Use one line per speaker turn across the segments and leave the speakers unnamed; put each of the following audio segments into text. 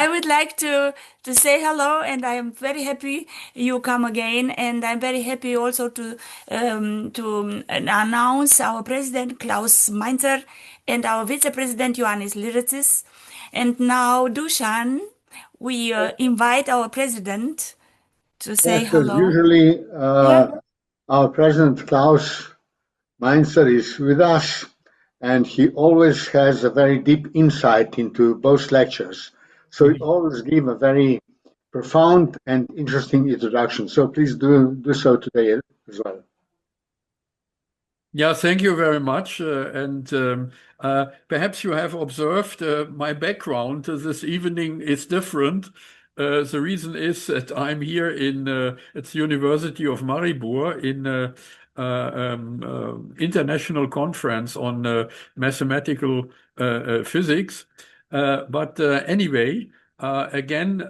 I would like to say hello, and I'm very happy you come again, and I'm very happy also to announce our president Klaus Mainzer and our vice president Ioannis Liritsis. And now, Dušan, we invite our president to say
Yes, because
hello.
usually
Yeah.
our President Klaus Mainzer is with us, and he always has a very deep insight into both lectures. So he always give a very profound and interesting introduction. So please do so today as well.
Yeah, thank you very much. And perhaps you have observed my background this evening is different. The reason is that I'm here at the University of Maribor in international conference on mathematical physics. But anyway, again,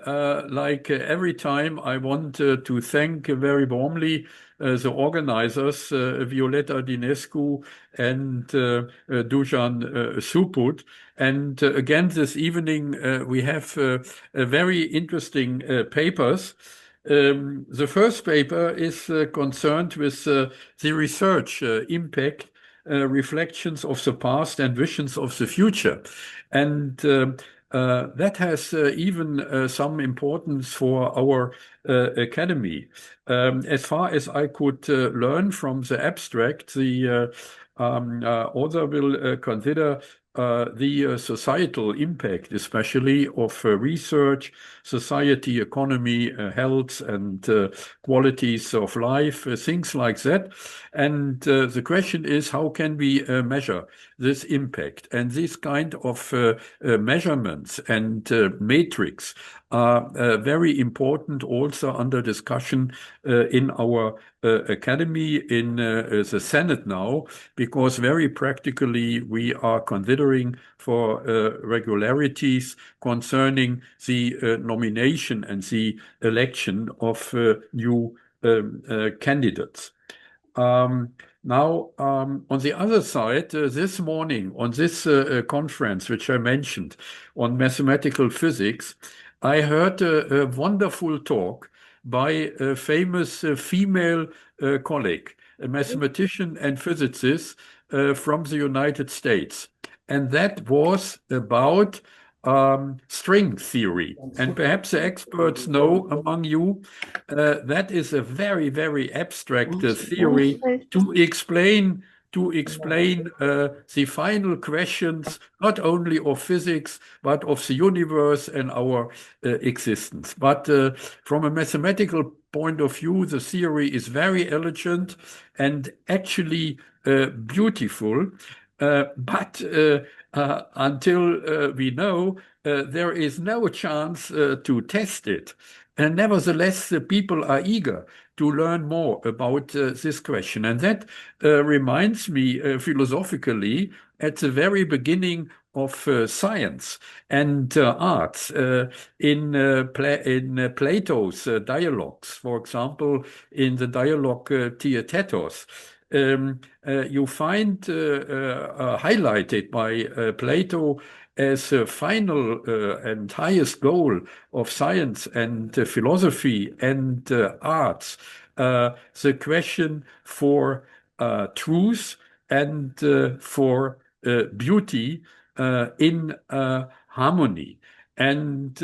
like every time, I want to thank very warmly the organizers, Violeta, Dinescu, and Dušan Šuput. And again, this evening, we have very interesting papers. The first paper is concerned with the research impact, reflections of the past and visions of the future. And that has even some importance for our academy. As far as I could learn from the abstract, the author will consider the societal impact, especially of research, society, economy, health, and qualities of life, things like that. And the question is, how can we measure this impact? And this kind of measurements and matrix are very important also under discussion in our academy, in the Senate now, because very practically we are considering for regularities concerning the nomination and the election of new candidates. Now, on the other side, this morning on this conference, which I mentioned on mathematical physics, I heard a wonderful talk by a famous female colleague, a mathematician and physicist from the United States. And that was about string theory. And perhaps the experts know among you that is a very, very abstract theory to explain the final questions, not only of physics, but of the universe and our existence. But from a mathematical point of view, the theory is very elegant and actually beautiful. But until we know, there is no chance to test it. And nevertheless, the people are eager to learn more about this question. And that reminds me philosophically at the very beginning of science and arts in Plato's dialogues, for example, in the dialogue Theaetetos. You find highlighted by Plato as a final and highest goal of science and philosophy and arts, the question for truth and for beauty in harmony. And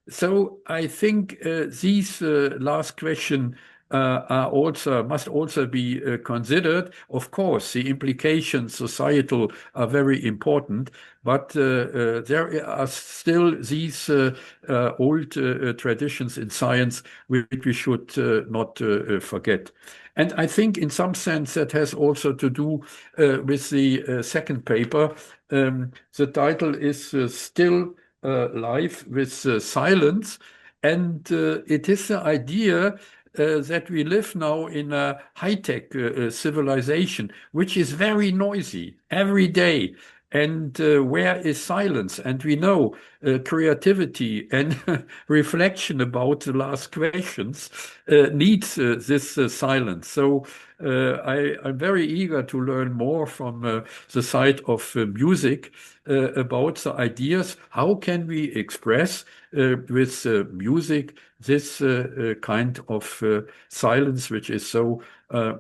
so I think these last question must also be considered. Of course, the implications societal are very important, but there are still these old traditions in science which we should not forget. And I think in some sense that has also to do with the second paper. The title is Still Life with Silence, and it is the idea that we live now in a high-tech civilization, which is very noisy every day. and where is silence? And we know creativity and reflection about the last questions needs this silence. So I'm very eager to learn more from the side of music about the ideas. How can we express with music this kind of silence, which is so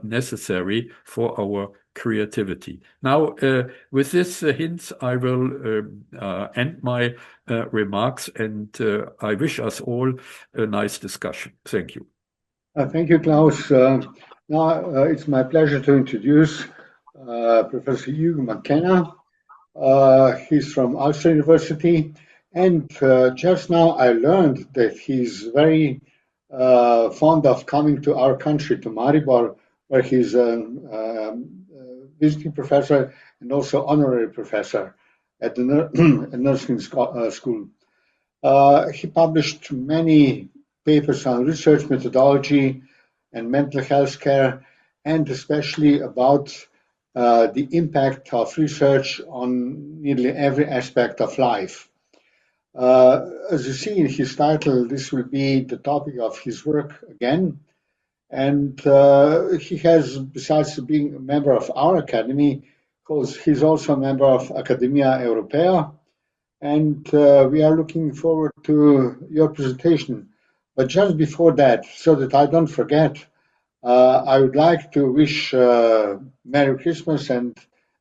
necessary for our creativity? Now, with this hints, I will end my remarks, and I wish us all a nice discussion. Thank you.
Thank you, Klaus. Now it's my pleasure to introduce Professor Hugh McKenna. He's from Ulster University, and just now I learned that he's very fond of coming to our country, to Maribor, where he's a visiting professor and also honorary professor at the nursing school. He published many papers on research methodology and mental health care, and especially about the impact of research on nearly every aspect of life. As you see in his title, this will be the topic of his work again. And he has, besides being a member of our academy, he's also a member of Academia Europaea. And we are looking forward to your presentation. But just before that, so that I don't forget, I would like to wish Merry Christmas and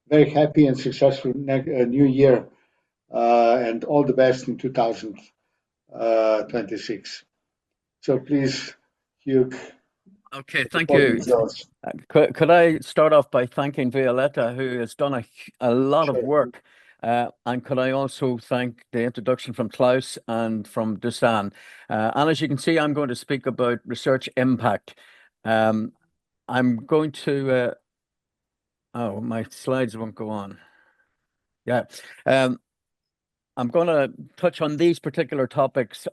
very happy and successful New Year, and all the best in 2026. So please, Hugh.
Okay, thank you. Could I start off by thanking Violeta, who has done a lot of work, and could I also thank the introduction from Klaus and from Dušan. And as you can see, I'm going to speak about research impact. I'm going to, oh, my slides won't go on. Yeah. I'm going to touch on these particular topics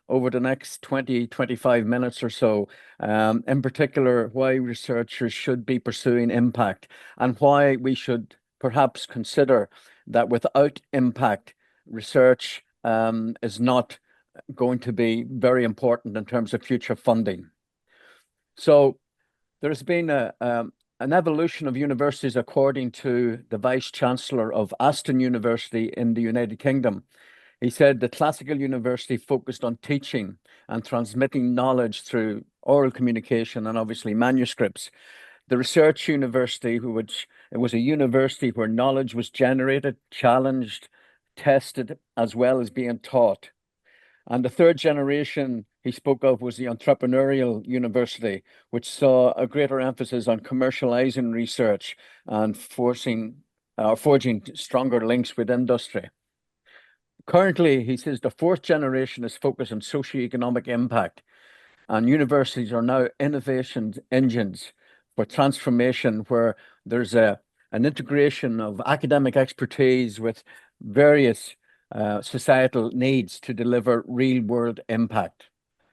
over the next 20-25 minutes or so. In particular, why researchers should be pursuing impact and why we should perhaps consider that without impact, research is not going to be very important in terms of future funding. So there's been an evolution of universities according to the Vice Chancellor of Agustin University in the United Kingdom. He said the classical university focused on teaching and transmitting knowledge through oral communication and obviously manuscripts. The research university, which it was a university where knowledge was generated, challenged, tested, as well as being taught. And the third generation he spoke of was the entrepreneurial university, which saw a greater emphasis on commercializing research and forging stronger links with industry. Currently, he says the fourth generation is focused on socioeconomic impact, and universities are now innovation engines for transformation, where there's an integration of academic expertise with various societal needs to deliver real-world impact.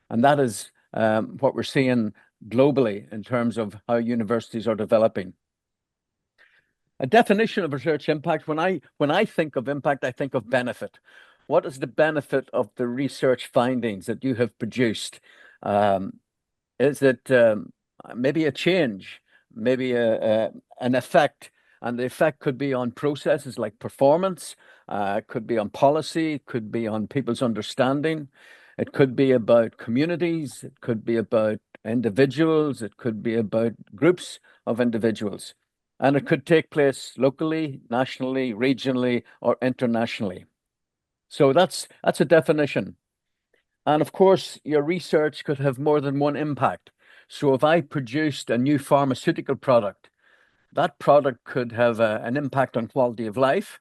And that is what we're seeing globally in terms of how universities are developing. A definition of research impact, when I think of impact, I think of benefit. What is the benefit of the research findings that you have produced? Is it maybe a change, maybe an effect? And the effect could be on processes like performance, it could be on policy, it could be on people's understanding, it could be about communities, it could be about individuals, it could be about groups of individuals. And it could take place locally, nationally, regionally, or internationally. So that's a definition. And of course, your research could have more than one impact. So if I produced a new pharmaceutical product, that product could have an impact on quality of life.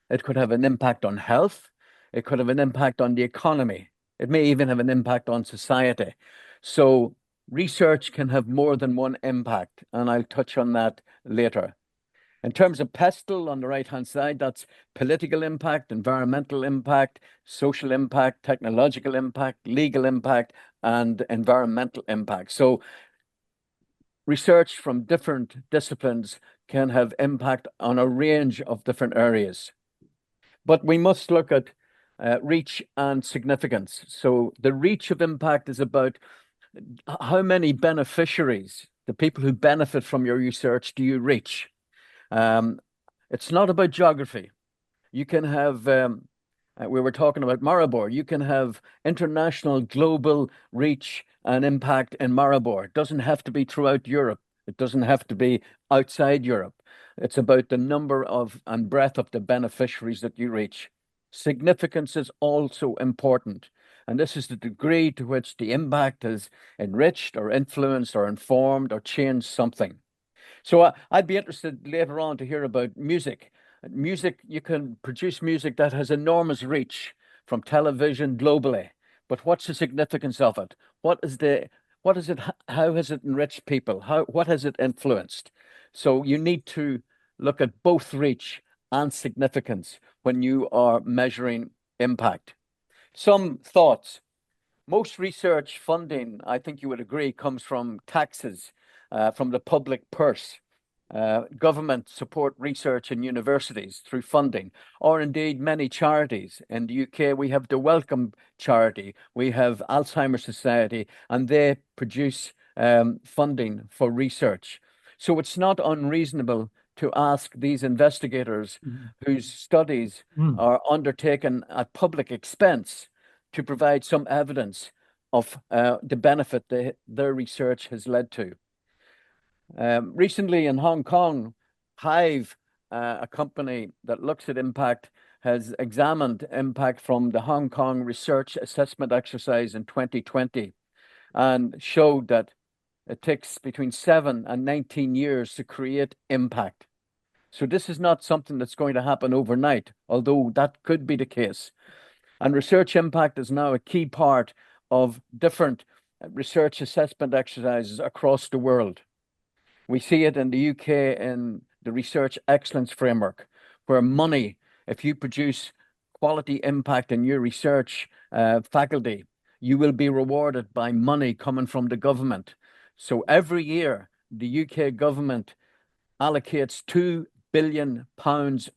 It could have an impact on health. It could have an impact on the economy. It may even have an impact on society. So research can have more than one impact, and I'll touch on that later. In terms of PESTLE on the right-hand side, that's political impact, environmental impact, social impact, technological impact, legal impact, and environmental impact. So research from different disciplines can have impact on a range of different areas. But we must look at reach and significance. So the reach of impact is about how many beneficiaries, the people who benefit from your research, do you reach? It's not about geography. You can have, we were talking about Maribor, you can have international global reach and impact in Maribor. It doesn't have to be throughout Europe. It doesn't have to be outside Europe. It's about the number of and breadth of the beneficiaries that you reach. Significance is also important. And this is the degree to which the impact has enriched or influenced or informed or changed something. So I'd be interested later on to hear about music. Music, you can produce music that has enormous reach from television globally. But what's the significance of it? What is it, how has it enriched people? What has it influenced? So you need to look at both reach and significance when you are measuring impact. Some thoughts. Most research funding, I think you would agree, comes from taxes, from the public purse. Government support research in universities through funding, or indeed many charities. In the UK, we have the Wellcome Charity, we have Alzheimer's Society, and they produce funding for research. So it's not unreasonable to ask these investigators whose studies are undertaken at public expense to provide some evidence of the benefit their research has led to. Recently in Hong Kong, Hive, a company that looks at impact, has examined impact from the Hong Kong research assessment exercise in 2020 and showed that it takes between 7 and 19 years to create impact. So this is not something that's going to happen overnight, although that could be the case. And research impact is now a key part of different research assessment exercises across the world. We see it in the UK in the Research Excellence Framework, where money, if you produce quality impact in your research faculty, you will be rewarded by money coming from the government. So every year, the UK government allocates £2 billion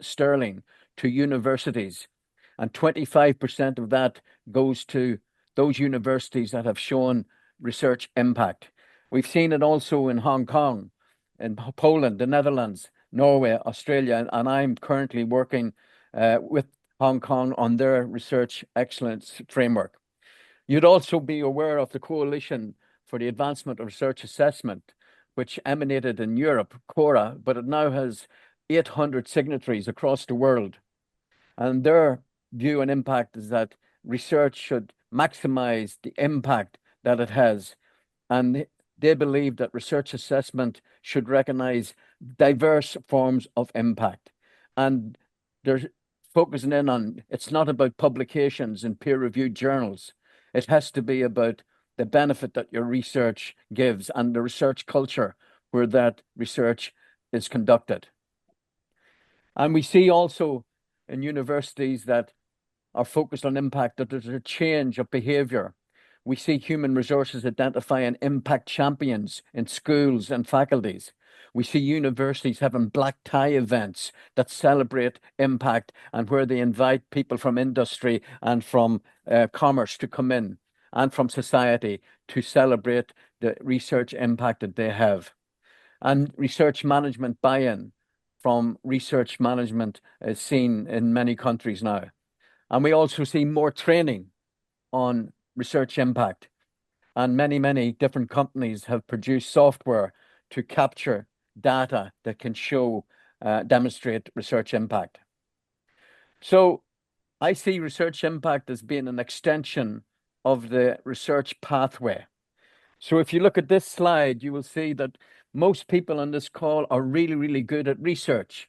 sterling to universities, and 25% of that goes to those universities that have shown research impact. We've seen it also in Hong Kong, in Poland, the Netherlands, Norway, Australia, and I'm currently working with Hong Kong on their research excellence framework. You'd also be aware of the Coalition for the Advancement of Research Assessment, which emanated in Europe, CORA, but it now has 800 signatories across the world. And their view on impact is that research should maximize the impact that it has. And they believe that research assessment should recognize diverse forms of impact. And they're focusing in on, it's not about publications in peer-reviewed journals. It has to be about the benefit that your research gives and the research culture where that research is conducted. And we see also in universities that are focused on impact that there's a change of behavior. We see human resources identifying impact champions in schools and faculties. We see universities having black tie events that celebrate impact and where they invite people from industry and from commerce to come in and from society to celebrate the research impact that they have. And research management buy-in from research management is seen in many countries now. And we also see more training on research impact. And many, many different companies have produced software to capture data that can show, demonstrate research impact. So I see research impact as being an extension of the research pathway. So if you look at this slide, you will see that most people on this call are really, really good at research.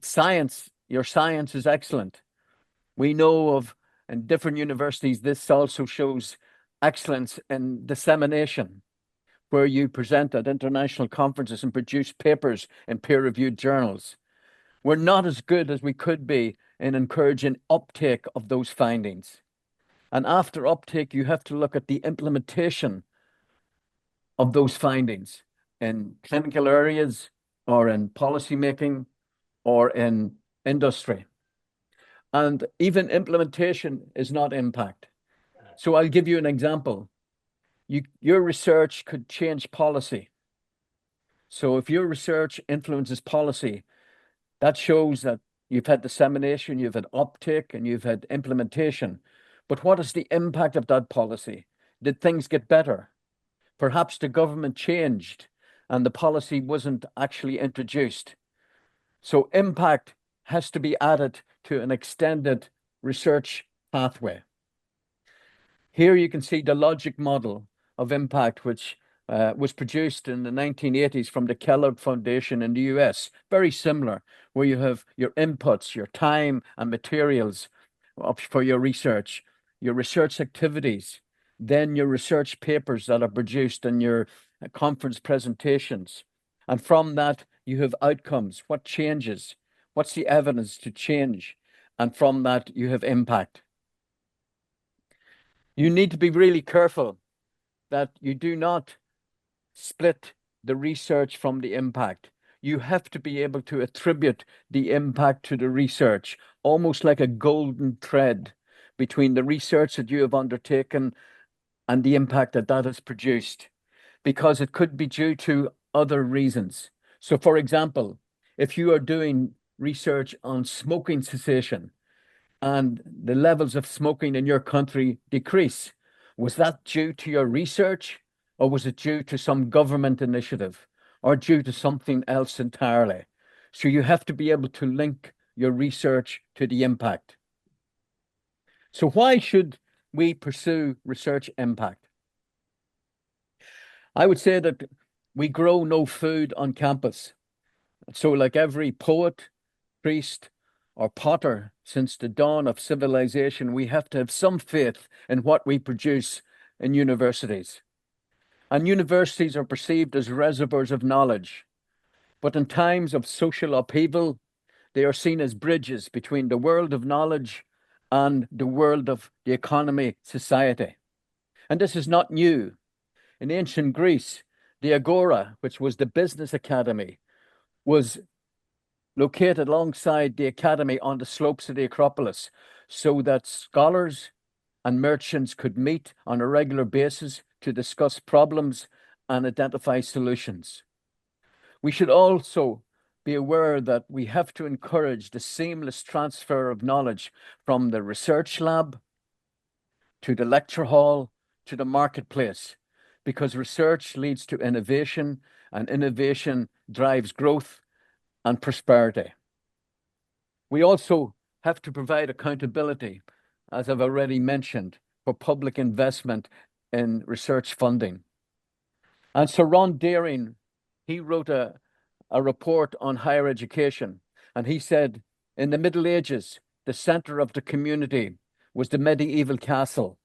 Science, your science is excellent. We know of in different universities, this also shows excellence in dissemination, where you present at international conferences and produce papers in peer-reviewed journals. We're not as good as we could be in encouraging uptake of those findings. And after uptake, you have to look at the implementation of those findings in clinical areas or in policy making or in industry. And even implementation is not impact. So I'll give you an example. Your research could change policy. So if your research influences policy, that shows that you've had dissemination, you've had uptake, and you've had implementation. But what is the impact of that policy? Did things get better? Perhaps the government changed and the policy wasn't actually introduced. So impact has to be added to an extended research pathway. Here you can see the logic model of impact, which was produced in the 1980s from the Kellogg Foundation in the US. Very similar, where you have your inputs, your time and materials for your research activities, then your research papers that are produced and your conference presentations. And from that, you have outcomes, what changes, what's the evidence to change, and from that, you have impact. You need to be really careful that you do not split the research from the impact. You have to be able to attribute the impact to the research, almost like a golden thread between the research that you have undertaken and the impact that that has produced, because it could be due to other reasons. So, for example, if you are doing research on smoking cessation and the levels of smoking in your country decrease, was that due to your research, or was it due to some government initiative, or due to something else entirely? So you have to be able to link your research to the impact. So why should we pursue research impact? I would say that we grow no food on campus. So like every poet, priest, or potter since the dawn of civilization, we have to have some faith in what we produce in universities. And universities are perceived as reservoirs of knowledge. But in times of social upheaval, they are seen as bridges between the world of knowledge and the world of the economy, society. And this is not new. In ancient Greece, the Agora, which was the business academy, was located alongside the academy on the slopes of the Acropolis, so that scholars and merchants could meet on a regular basis to discuss problems and identify solutions. We should also be aware that we have to encourage the seamless transfer of knowledge from the research lab to the lecture hall to the marketplace, because research leads to innovation, and innovation drives growth and prosperity. We also have to provide accountability, as I've already mentioned, for public investment in research funding. And Sir Ron Deering, he wrote a report on higher education, and he said, in the Middle Ages, the center of the community was the medieval castle.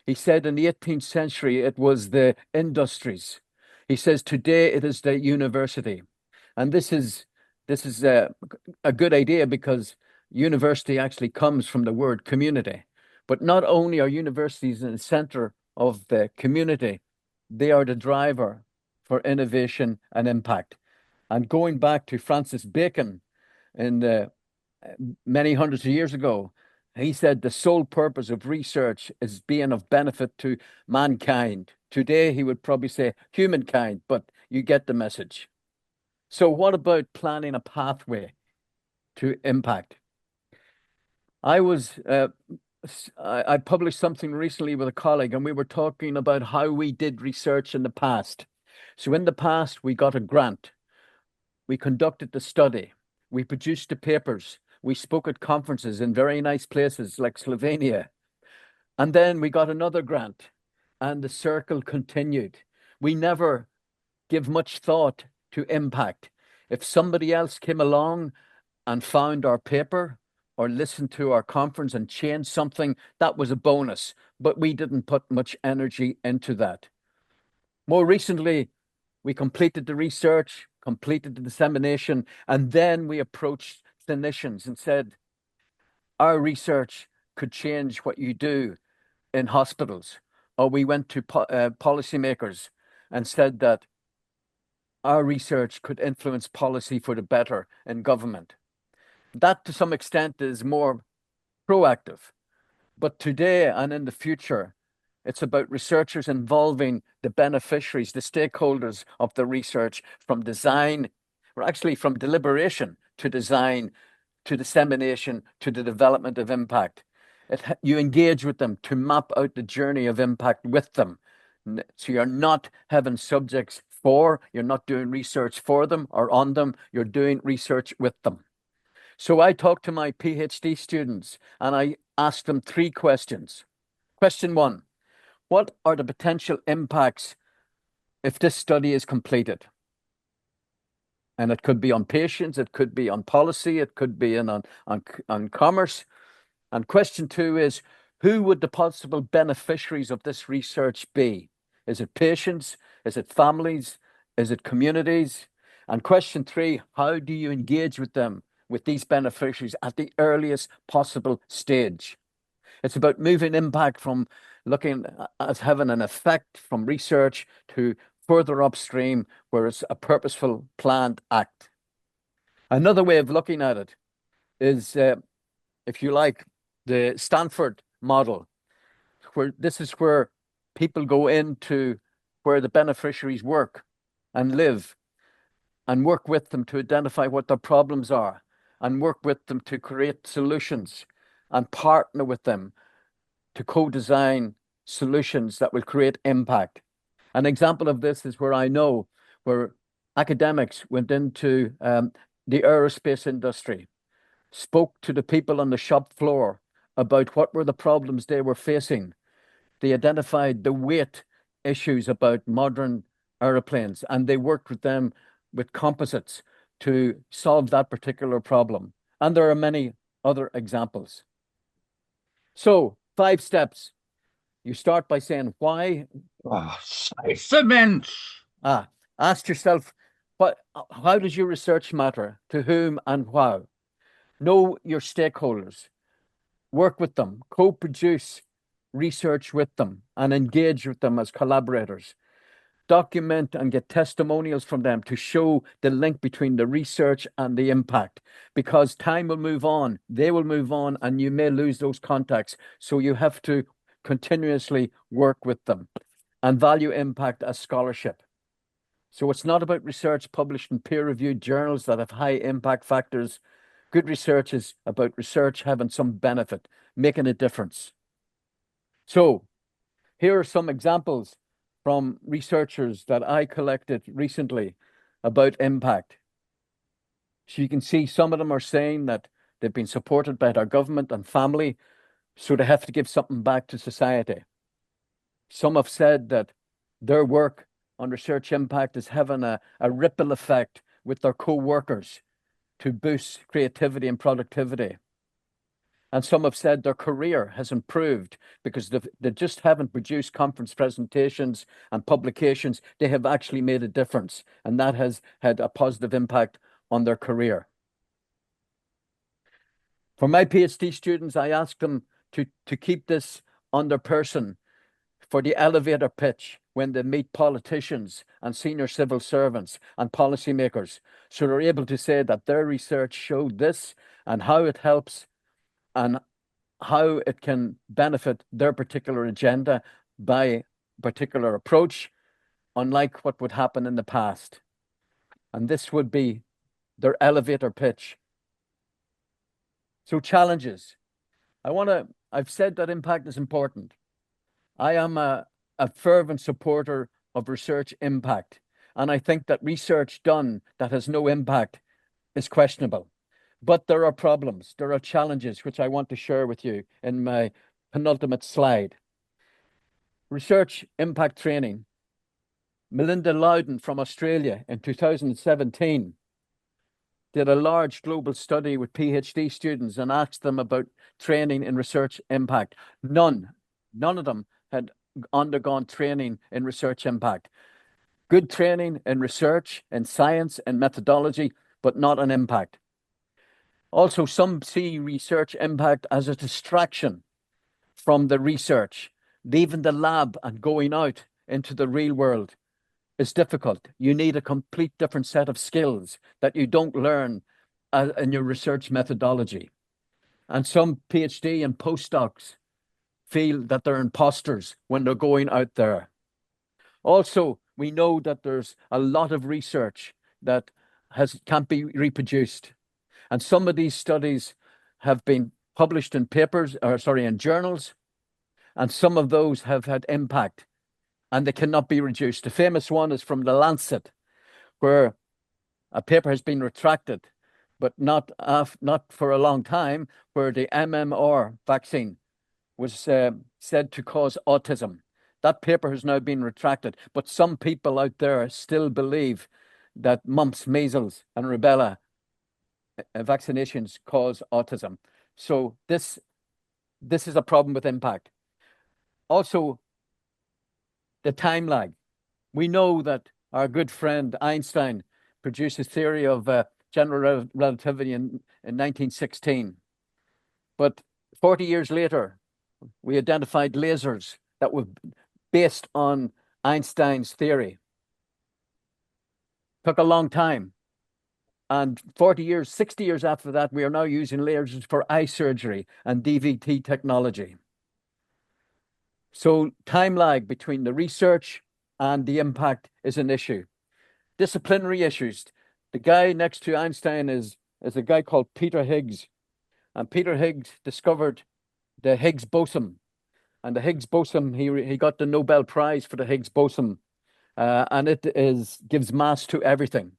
He said in the 18th century, it was the industries. He says today it is the university. And this is a good idea, because university actually comes from the word community. But not only are universities in the center of the community, they are the driver for innovation and impact. And going back to Francis Bacon in many hundreds of years ago, he said the sole purpose of research is being of benefit to mankind. Today, he would probably say humankind, but you get the message. So what about planning a pathway to impact? I published something recently with a colleague, and we were talking about how we did research in the past. So in the past, we got a grant. We conducted the study. We produced the papers. We spoke at conferences in very nice places like Slovenia. And then we got another grant, and the circle continued. We never give much thought to impact. If somebody else came along and found our paper or listened to our conference and changed something, that was a bonus, but we didn't put much energy into that. More recently, we completed the research, completed the dissemination, and then we approached clinicians and said, our research could change what you do in hospitals. Or we went to policymakers and said that our research could influence policy for the better in government. That, to some extent, is more proactive. But today and in the future, it's about researchers involving the beneficiaries, the stakeholders of the research, from design, or actually from deliberation to design, to dissemination, to the development of impact. You engage with them to map out the journey of impact with them. So you're not having subjects you're not doing research for them or on them, you're doing research with them. So I talked to my PhD students and I asked them 3 questions. Question 1, what are the potential impacts if this study is completed? And it could be on patients, it could be on policy, it could be on commerce. And question 2 is, who would the possible beneficiaries of this research be? Is it patients? Is it families? Is it communities? And question 3, how do you engage with them, with these beneficiaries at the earliest possible stage? It's about moving impact from looking at having an effect from research to further upstream, where it's a purposeful, planned act. Another way of looking at it is, if you like, the Stanford model, where this is where people go into where the beneficiaries work and live and work with them to identify what their problems are and work with them to create solutions and partner with them to co-design solutions that will create impact. An example of this is where I know where academics went into the aerospace industry, spoke to the people on the shop floor about what were the problems they were facing. They identified the weight issues about modern airplanes, and they worked with them with composites to solve that particular problem. And there are many other examples. So 5 steps. You start by saying why.
Cement.
Ask yourself, how does your research matter? To whom and how? Know your stakeholders. Work with them. Co-produce research with them and engage with them as collaborators. Document and get testimonials from them to show the link between the research and the impact, because time will move on, they will move on, and you may lose those contacts. So you have to continuously work with them and value impact as scholarship. So it's not about research published in peer-reviewed journals that have high impact factors. Good research is about research having some benefit, making a difference. So here are some examples from researchers that I collected recently about impact. So you can see some of them are saying that they've been supported by their government and family, so they have to give something back to society. Some have said that their work on research impact is having a ripple effect with their co-workers to boost creativity and productivity. And some have said their career has improved because they just haven't produced conference presentations and publications. They have actually made a difference, and that has had a positive impact on their career. For my PhD students, I ask them to keep this on their person for the elevator pitch when they meet politicians and senior civil servants and policymakers, so they're able to say that their research showed this and how it helps and how it can benefit their particular agenda by particular approach, unlike what would happen in the past. And this would be their elevator pitch. So challenges. I've said that impact is important. I am a fervent supporter of research impact. And I think that research done that has no impact is questionable. But there are problems, there are challenges, which I want to share with you in my penultimate slide. Research impact training. Melinda Loudon from Australia in 2017 did a large global study with PhD students and asked them about training in research impact. None of them had undergone training in research impact. Good training in research, in science, and methodology, but not an impact. Also, some see research impact as a distraction from the research, leaving the lab and going out into the real world is difficult. You need a complete different set of skills that you don't learn in your research methodology. And some PhD and postdocs feel that they're imposters when they're going out there. Also, we know that there's a lot of research that can't be reproduced. And some of these studies have been published in in journals, and some of those have had impact, and they cannot be reduced. The famous one is from The Lancet, where a paper has been retracted, but not for a long time, where the MMR vaccine was said to cause autism. That paper has now been retracted, but some people out there still believe that mumps, measles, and rubella vaccinations cause autism. So this is a problem with impact. Also, the time lag. We know that our good friend Einstein produced his theory of general relativity in 1916. But 40 years later, we identified lasers that were based on Einstein's theory. Took a long time. And 40 years, 60 years after that, we are now using lasers for eye surgery and DVT technology. So time lag between the research and the impact is an issue. Disciplinary issues. The guy next to Einstein is a guy called Peter Higgs. And Peter Higgs discovered the Higgs boson. And the Higgs boson, he got the Nobel Prize for the Higgs boson. And it gives mass to everything.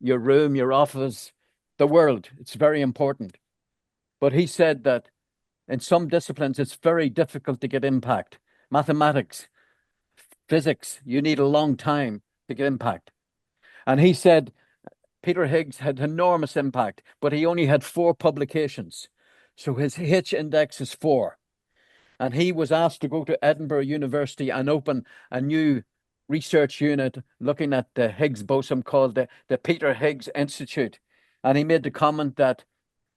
Your room, your office, the world. It's very important. But he said that in some disciplines, it's very difficult to get impact. Mathematics, physics, you need a long time to get impact. And he said Peter Higgs had enormous impact, but he only had 4 publications. So his H index is 4. And he was asked to go to Edinburgh University and open a new research unit looking at the Higgs boson called the Peter Higgs Institute. And he made the comment that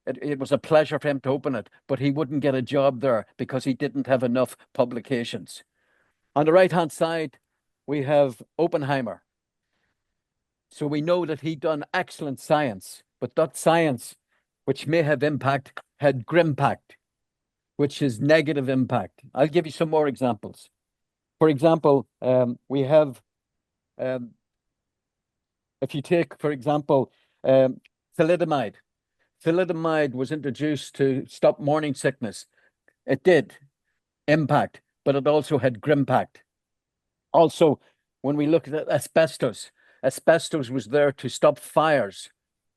it was a pleasure for him to open it, but he wouldn't get a job there because he didn't have enough publications. On the right-hand side, we have Oppenheimer. So we know that he done excellent science, but that science, which may have impact, had grimpact, which is negative impact. I'll give you some more examples. For example, we have, if you take, for example, thalidomide. Thalidomide was introduced to stop morning sickness. It did impact, but it also had grimpact. Also, when we look at asbestos, asbestos was there to stop fires.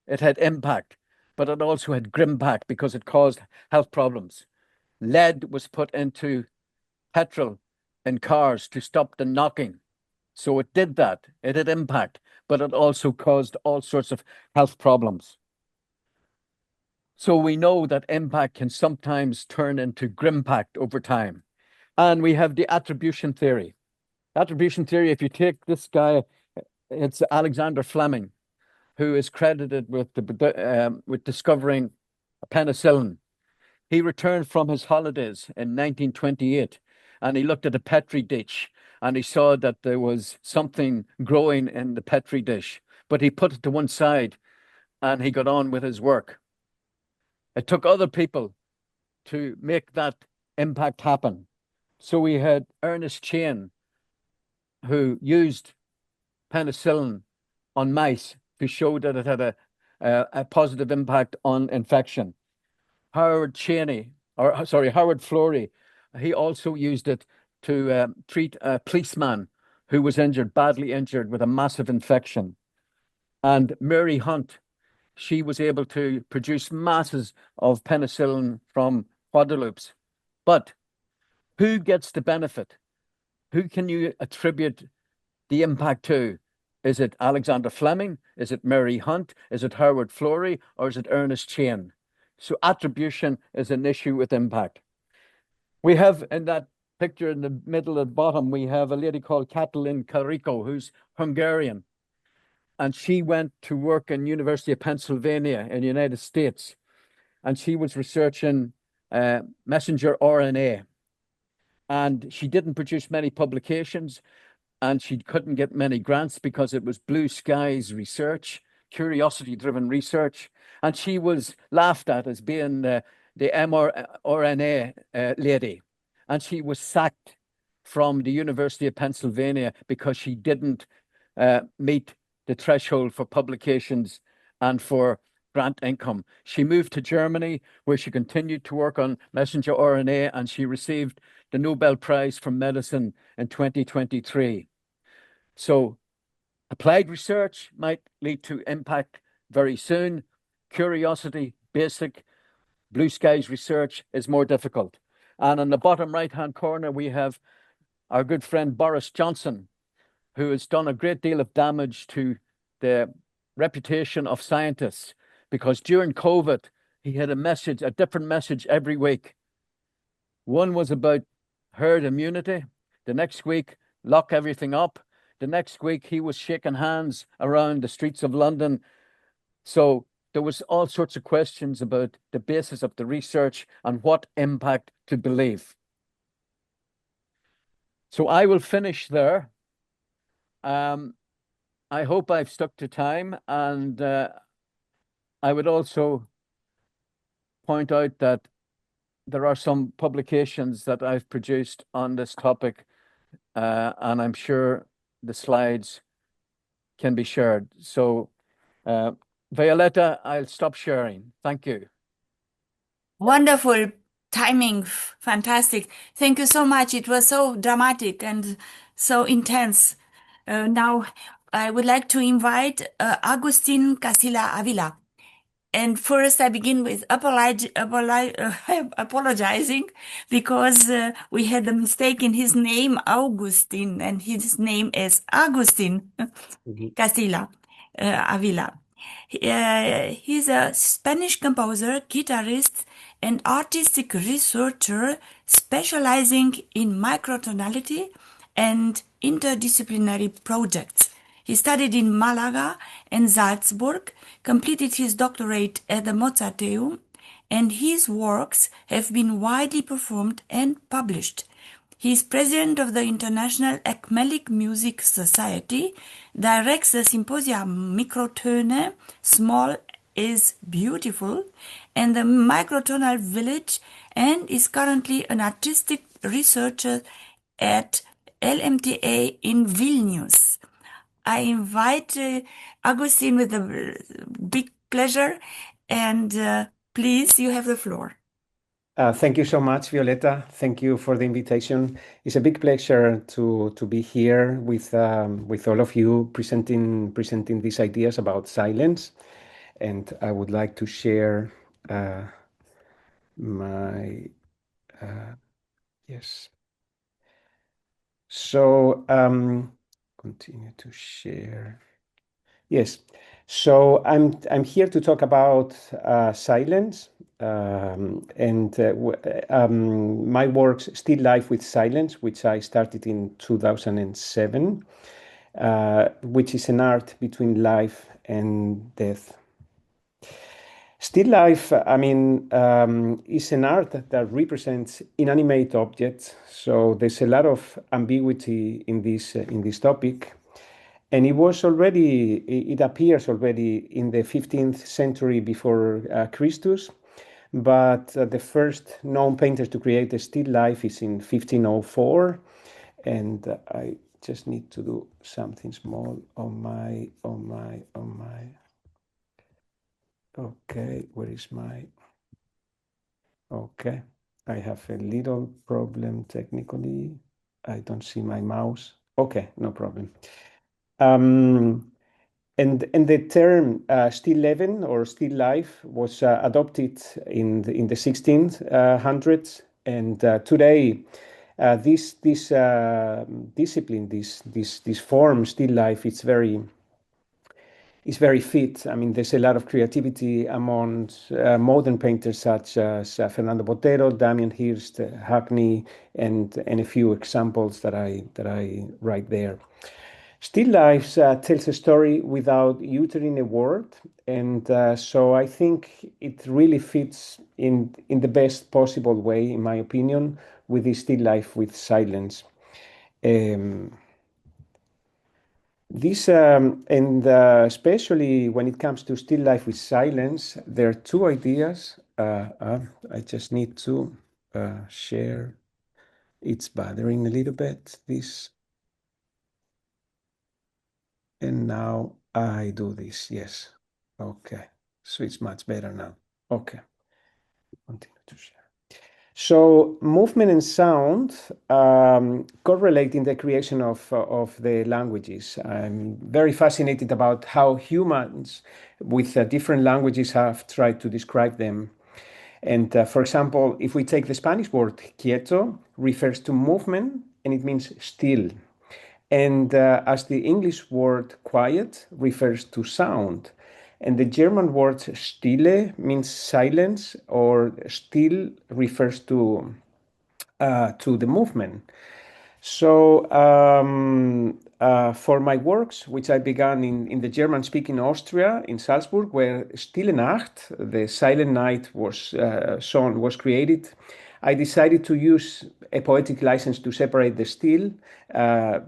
It had impact, but it also had grimpact because it caused health problems. Lead was put into petrol in cars to stop the knocking. So it did that. It had impact, but it also caused all sorts of health problems. So we know that impact can sometimes turn into grimpact over time. And we have the attribution theory. Attribution theory, if you take this guy, it's Alexander Fleming, who is credited with discovering penicillin. He returned from his holidays in 1928, and he looked at a Petri dish, and he saw that there was something growing in the Petri dish, but he put it to one side, and he got on with his work. It took other people to make that impact happen. So we had Ernest Chain, who used penicillin on mice to show that it had a positive impact on infection. Howard Florey, he also used it to treat a policeman who was badly injured with a massive infection. And Mary Hunt, she was able to produce masses of penicillin from Guadeloupes. But who gets the benefit? Who can you attribute the impact to? Is it Alexander Fleming? Is it Mary Hunt? Is it Howard Florey? Or is it Ernest Chain? So attribution is an issue with impact. We have in that picture in the middle at the bottom, we have a lady called Katalin Kariko, who's Hungarian. And she went to work in University of Pennsylvania in the United States. And she was researching messenger RNA. And she didn't produce many publications. and she couldn't get many grants because it was blue skies research, curiosity-driven research, and she was laughed at as being the mRNA lady, and she was sacked from the University of Pennsylvania because she didn't meet the threshold for publications and for grant income. She moved to Germany, where she continued to work on messenger RNA, and she received the Nobel Prize for Medicine in 2023. So applied research might lead to impact very soon. Curiosity, basic, blue skies research is more difficult. And on the bottom right-hand corner, we have our good friend Boris Johnson, who has done a great deal of damage to the reputation of scientists, because during COVID, he had a different message every week. One was about herd immunity. The next week, lock everything up. The next week, he was shaking hands around the streets of London. So there was all sorts of questions about the basis of the research and what impact to believe. So I will finish there. I hope I've stuck to time, and I would also point out that there are some publications that I've produced on this topic, and I'm sure the slides can be shared. So, Violeta, I'll stop sharing. Thank you.
Wonderful timing, fantastic. Thank you so much. It was so dramatic and so intense. Now, I would like to invite Agustin Castilla-Ávila. And first, I begin with apologizing because we had a mistake in his name, Agustin, and his name is Agustin Castilla-Ávila. He's a Spanish composer, guitarist, and artistic researcher specializing in microtonality and interdisciplinary projects. He studied in Malaga and Salzburg, completed his doctorate at the Mozarteum, and his works have been widely performed and published. He is president of the International Ecumenic Music Society, directs the symposium Mikrotöne, Small is Beautiful, and the Microtonal Village, and is currently an artistic researcher at LMTA in Vilnius. I invite Agustin with a big pleasure, and please, you have the floor.
Thank you so much, Violeta. Thank you for the invitation. It's a big pleasure to be here with all of you presenting these ideas about silence, and I would like to share my yes. So continue to share. Yes. So I'm here to talk about silence. My works, Still Life with Silence, which I started in 2007, which is an art between life and death. Still life, is an art that represents inanimate objects. So there's a lot of ambiguity in this topic. And it appears already in the 15th century before Christus. But the first known painter to create a still life is in 1504. And I just need to do something small on my. Okay, where is my? Okay, I have a little problem technically. I don't see my mouse. Okay, no problem. And the term still living or still life was adopted in the 1600s, and today this discipline, this form, still life, it's very fit. I mean, there's a lot of creativity among modern painters such as Fernando Botero, Damien Hirst, Hackney, and a few examples that I write there. Still Life tells a story without uttering a word, and so I think it really fits in the best possible way, in my opinion, with the Still Life with Silence. This and especially when it comes to still life with silence, there are two ideas. I just need to share. It's bothering a little bit, this. And now I do this, yes. Okay, so it's much better now. Okay, continue to share. So movement and sound correlate in the creation of the languages. I'm very fascinated about how humans with different languages have tried to describe them. And for example, if we take the Spanish word quieto, refers to movement and it means still. And as the English word quiet refers to sound. And the German word stille means silence, or still refers to the movement. So for my works, which I began in the German-speaking Austria, in Salzburg, where Stille Nacht, the Silent Night, was created, I decided to use a poetic license to separate the still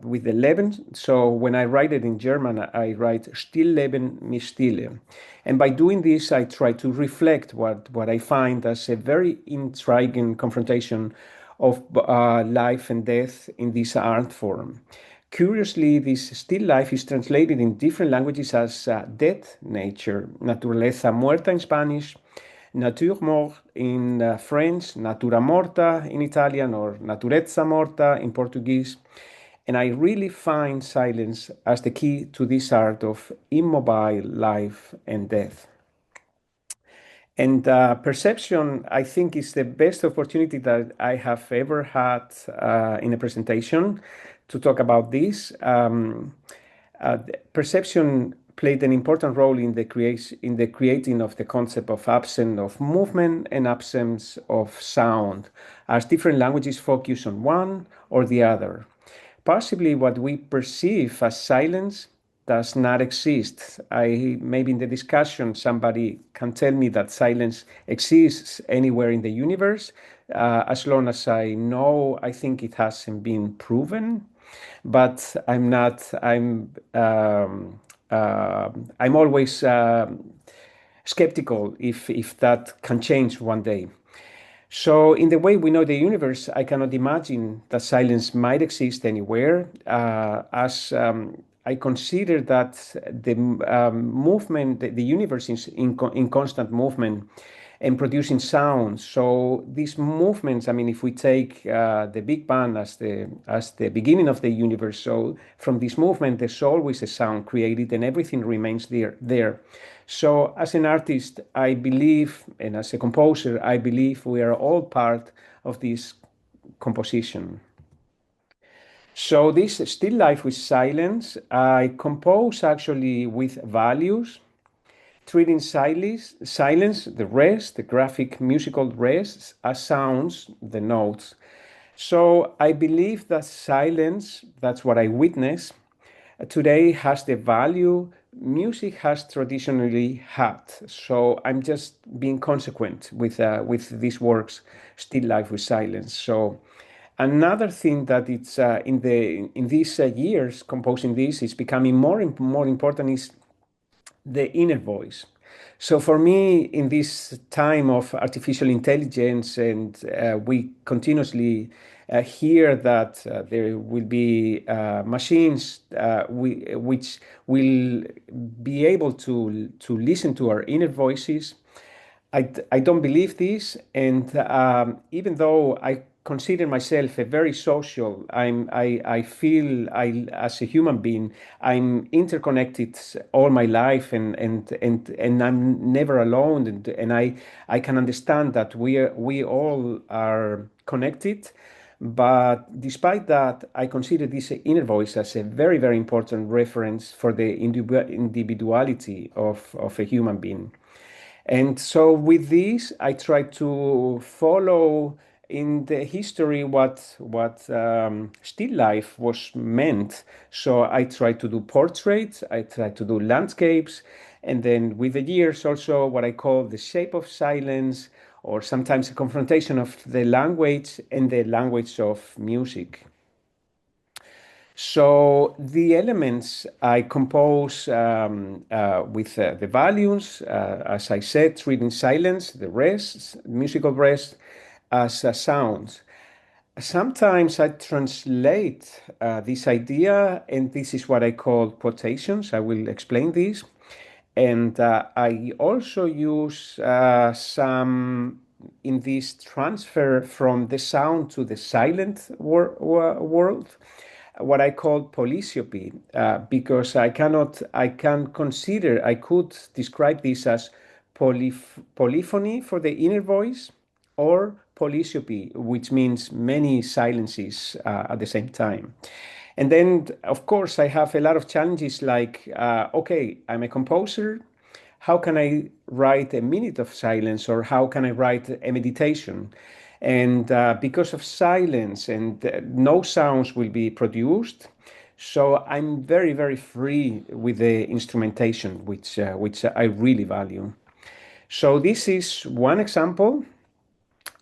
with the Leben. So when I write it in German, I write Stillleben mich stille. And by doing this, I try to reflect what I find as a very intriguing confrontation of life and death in this art form. Curiously, this still life is translated in different languages as death nature, naturaleza muerta in Spanish, nature mort in French, natura morta in Italian, or naturezza morta in Portuguese. And I really find silence as the key to this art of immobile life and death. And perception, I think, is the best opportunity that I have ever had in a presentation to talk about this. Perception played an important role in the creating of the concept of absence of movement and absence of sound, as different languages focus on one or the other. Possibly what we perceive as silence does not exist. Maybe in the discussion, somebody can tell me that silence exists anywhere in the universe. As long as I know, I think it hasn't been proven, but I'm not. I'm always skeptical if that can change one day. So, in the way we know the universe, I cannot imagine that silence might exist anywhere, as I consider that the movement, the universe is in constant movement and producing sounds. So these movements, I mean, if we take the Big Bang as the beginning of the universe, so from this movement, there's always a sound created, and everything remains there. So as an artist, I believe, and as a composer, I believe we are all part of this composition. So this still life with silence, I compose actually with values, treating silence, the rest, the graphic musical rest, as sounds, the notes. So I believe that silence, that's what I witness, today has the value music has traditionally had. So I'm just being consequent with these works, Still Life with Silence. So another thing that it's in these years composing this is becoming more important is the inner voice. So for me, in this time of artificial intelligence, and we continuously hear that there will be machines which will be able to listen to our inner voices. I don't believe this, and even though I consider myself a very social, I feel as a human being I'm interconnected all my life, and I'm never alone, and I can understand that we all are connected. But despite that, I consider this inner voice as a very, very important reference for the individuality of a human being. And so with this, I try to follow in the history what still life was meant. So I try to do portraits, I try to do landscapes, and then with the years also what I call the shape of silence, or sometimes a confrontation of the language and the language of music. So the elements I compose with the values, as I said, treating silence, the rests, musical rest, as sounds. Sometimes I translate this idea, and this is what I call quotations. I will explain this. And I also use some in this transfer from the sound to the silent world, what I call polysopy, because I could describe this as polyphony for the inner voice, or polysopy, which means many silences at the same time. And then, of course, I have a lot of challenges like, okay, I'm a composer. How can I write a minute of silence, or how can I write a meditation? And because of silence and no sounds will be produced, so I'm very, very free with the instrumentation, which I really value. So this is one example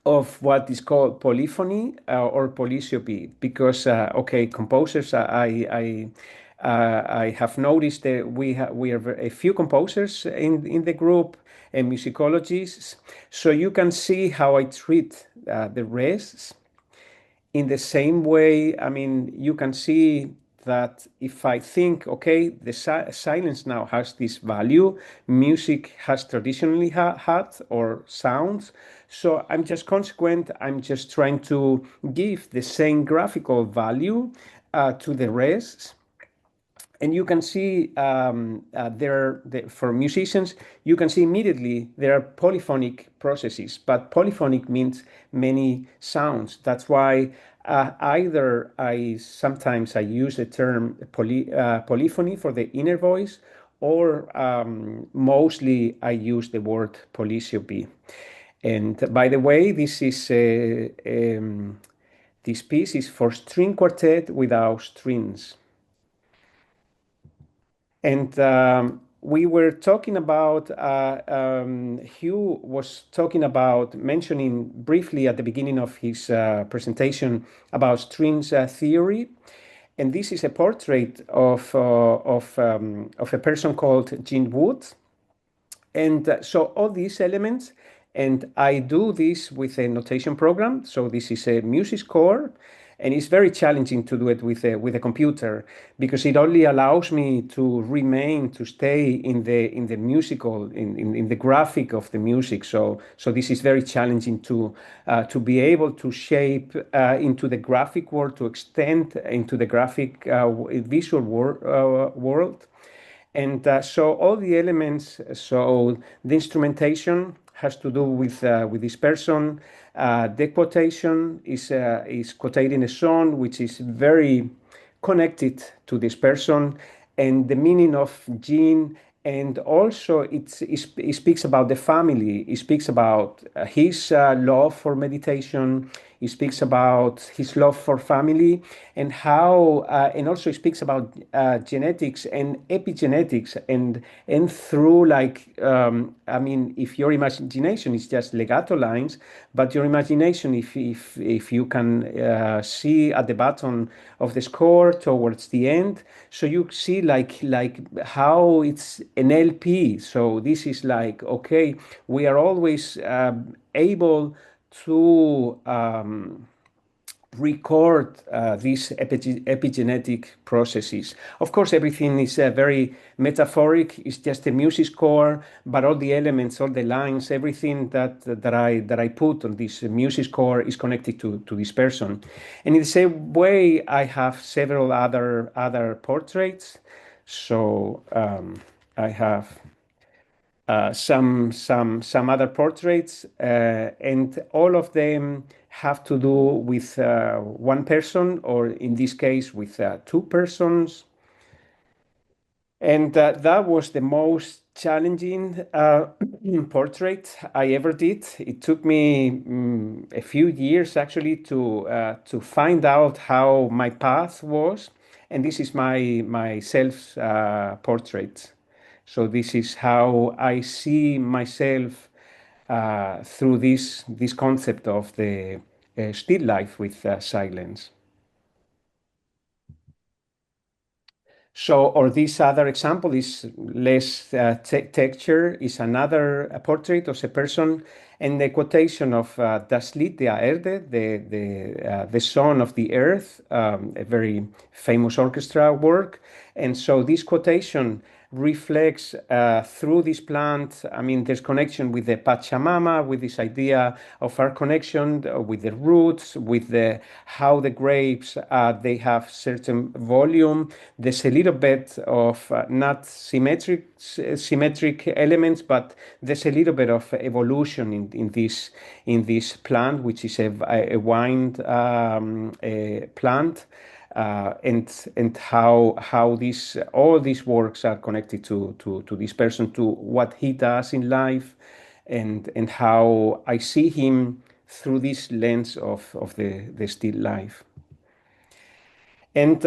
of what is called polyphony or polysopy, because okay, composers, I have noticed that we are a few composers in the group and musicologists, so you can see how I treat the rests in the same way. I mean, you can see that if I think, okay, the silence now has this value, music has traditionally had, or sounds. So I'm just consequent. I'm just trying to give the same graphical value to the rests. And you can see for musicians, you can see immediately there are polyphonic processes, but polyphonic means many sounds. That's why either sometimes I use the term polyphony for the inner voice, or mostly I use the word polysopy. And by the way, this piece is for string quartet without strings. And we were talking about, Hugh was talking about, mentioning briefly at the beginning of his presentation about strings theory. And this is a portrait of a person called Jean Wood. And so all these elements, and I do this with a notation program. So this is a music score, and it's very challenging to do it with a computer, because it only allows me to stay in the musical, in the graphic of the music. So this is very challenging to be able to shape into the graphic world, to extend into the graphic visual world. And so all the elements, so the instrumentation has to do with this person. The quotation is quotating a song which is very connected to this person, and the meaning of Jean. And also it speaks about the family. It speaks about his love for meditation. It speaks about his love for family, and how, and also it speaks about genetics and epigenetics, and through, like, I mean, if your imagination is just legato lines, but your imagination, if you can see at the bottom of the score towards the end, so you see like how it's an LP. So this is like, okay, we are always able to record these epigenetic processes. Of course, everything is very metaphoric. It's just a music score, but all the elements, all the lines, everything that I put on this music score is connected to this person. And in the same way, I have several other portraits. So I have some other portraits, and all of them have to do with one person, or in this case with two persons. And that was the most challenging portrait I ever did. It took me a few years actually to find out how my path was. And this is my self portrait. So this is how I see myself through this concept of the still life with silence. So, or this other example is less texture, is another portrait of a person, and the quotation of Das Lied der Erde, the Song of the Earth, a very famous orchestra work. And so this quotation reflects through this plant. I mean, there's connection with the Pachamama, with this idea of our connection with the roots, with the how the grapes they have certain volume. There's a little bit of not symmetric elements, but there's a little bit of evolution in this plant, which is a wine plant. And how these all these works are connected to this person, to what he does in life, and how I see him through this lens of the still life. And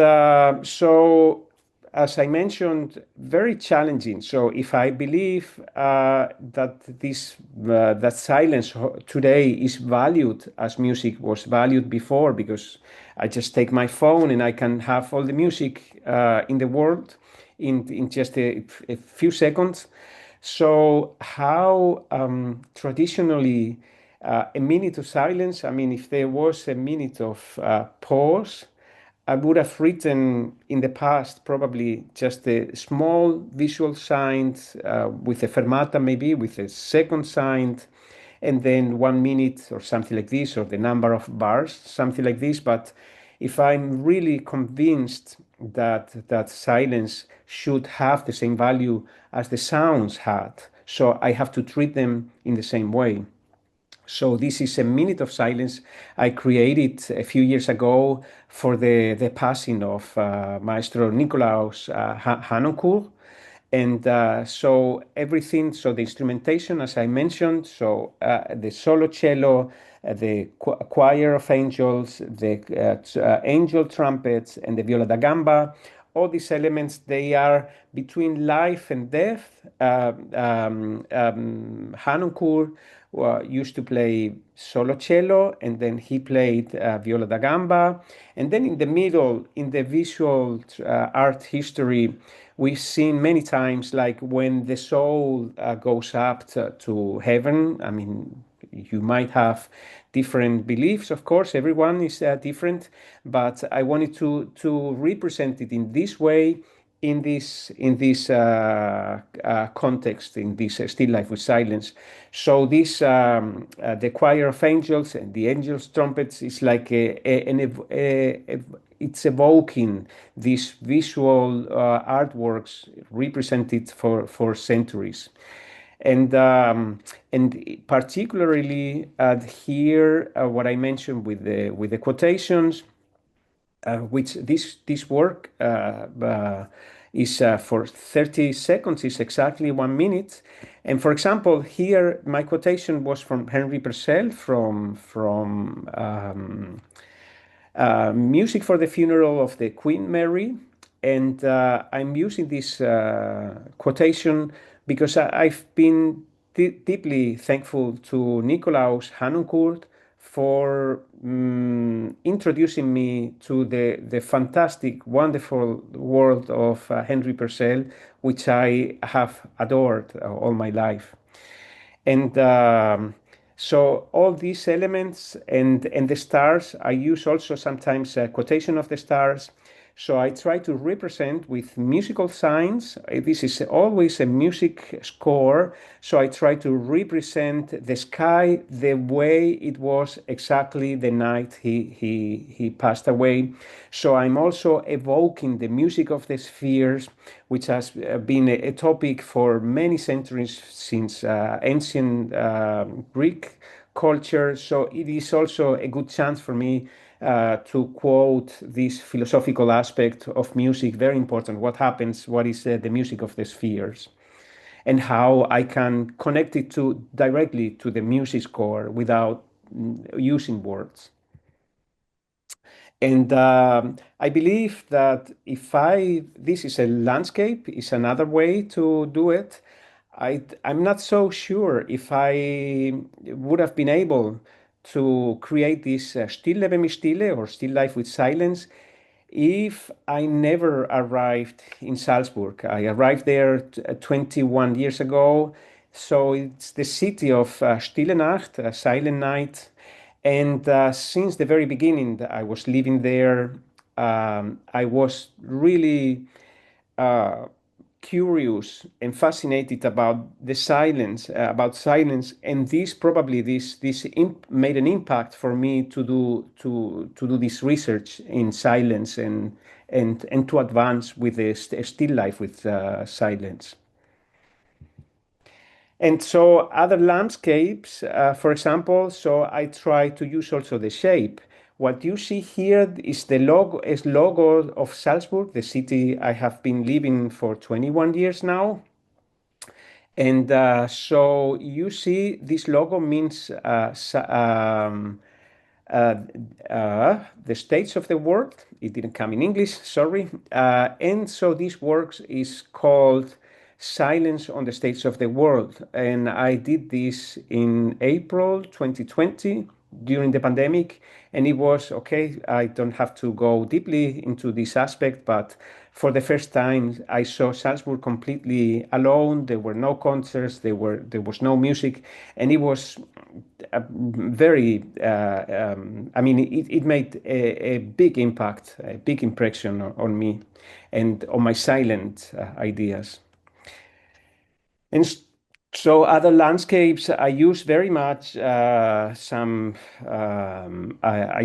so, as I mentioned, very challenging. So if I believe that that silence today is valued as music was valued before, because I just take my phone and I can have all the music in the world in just a few seconds. So how traditionally a minute of silence, I mean, if there was a minute of pause, I would have written in the past probably just a small visual sign with a fermata, maybe with a second sign, and then 1 minute or something like this, or the number of bars, something like this. But if I'm really convinced that silence should have the same value as the sounds had, so I have to treat them in the same way. So this is a minute of silence I created a few years ago for the passing of Maestro Nicolaus Hanoncourt. And so everything, so the instrumentation, as I mentioned, so the solo cello, the choir of angels, the angel trumpets, and the viola da gamba, all these elements, they are between life and death. Hanoncourt used to play solo cello, and then he played viola da gamba. And then in the middle, in the visual art history, we've seen many times, like when the soul goes up to heaven. I mean, you might have different beliefs, of course, everyone is different, but I wanted to represent it in this way, in this context, in this still life with silence. So this the choir of angels and the angels trumpets is like it's evoking these visual artworks represented for centuries. And particularly here, what I mentioned with the quotations, which this work is for 30 seconds, is exactly 1 minute. And for example, here my quotation was from Henry Purcell from Music for the Funeral of the Queen Mary. And I'm using this quotation because I've been deeply thankful to Nicolaus Hanoncourt for introducing me to the fantastic, wonderful world of Henry Purcell, which I have adored all my life. And so all these elements and the stars, I use also sometimes a quotation of the stars. So I try to represent with musical signs. This is always a music score. So I try to represent the sky the way it was exactly the night he passed away. So I'm also evoking the music of the spheres, which has been a topic for many centuries since ancient Greek culture. So it is also a good chance for me to quote this philosophical aspect of music, very important. What happens, what is the music of the spheres, and how I can connect it directly to the music score without using words. And I believe that this is a landscape, is another way to do it. I'm not so sure if I would have been able to create this still Leben mit Stille, or still life with silence, if I never arrived in Salzburg. I arrived there 21 years ago. So it's the city of Stille Nacht, Silent Night. And since the very beginning that I was living there, I was really curious and fascinated about the silence, and this made an impact for me to do this research in silence and to advance with the still life with silence. And so other landscapes, for example, so I try to use also the shape. What you see here is the logo of Salzburg, the city I have been living for 21 years now. And so you see this logo means the states of the world. It didn't come in English, sorry. And so this work is called Silence on the States of the World. And I did this in April 2020 during the pandemic. And it was, okay, I don't have to go deeply into this aspect, but for the first time, I saw Salzburg completely alone. There were no concerts, there was no music, and it was very, I mean, it made a big impact, a big impression on me and on my silent ideas. And so other landscapes I use very much I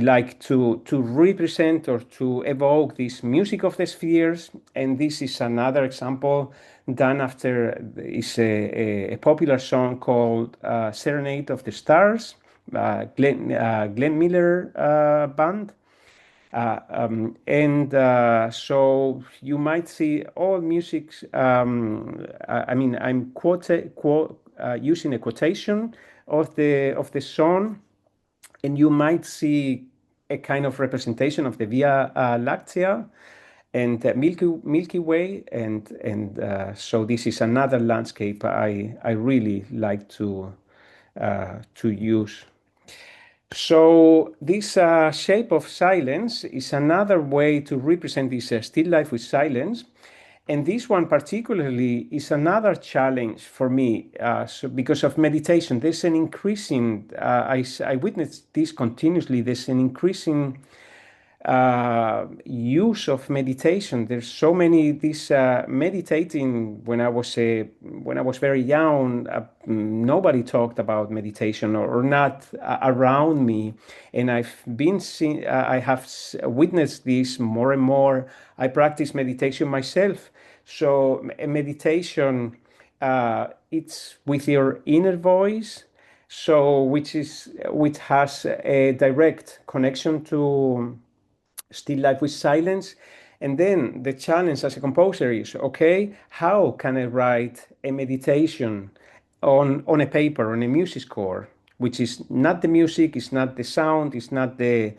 like to represent or to evoke this music of the spheres, and this is another example done after is a popular song called Serenade of the Stars, Glenn Miller band. So you might see all music. I mean, I'm using a quotation of the song, and you might see a kind of representation of the Via Láctea and Milky Way, and so this is another landscape I really like to use. So this shape of silence is another way to represent this still life with silence. And this one particularly is another challenge for me because of meditation. There's an increasing, I witness this continuously, there's an increasing use of meditation. There's so many meditating. When I was very young, nobody talked about meditation or not around me, and I have witnessed this more and more. I practice meditation myself. So meditation, it's with your inner voice, so which has a direct connection to still life with silence. And then the challenge as a composer is, okay, how can I write a meditation on a paper, on a music score, which is not the music, it's not the sound, it's not the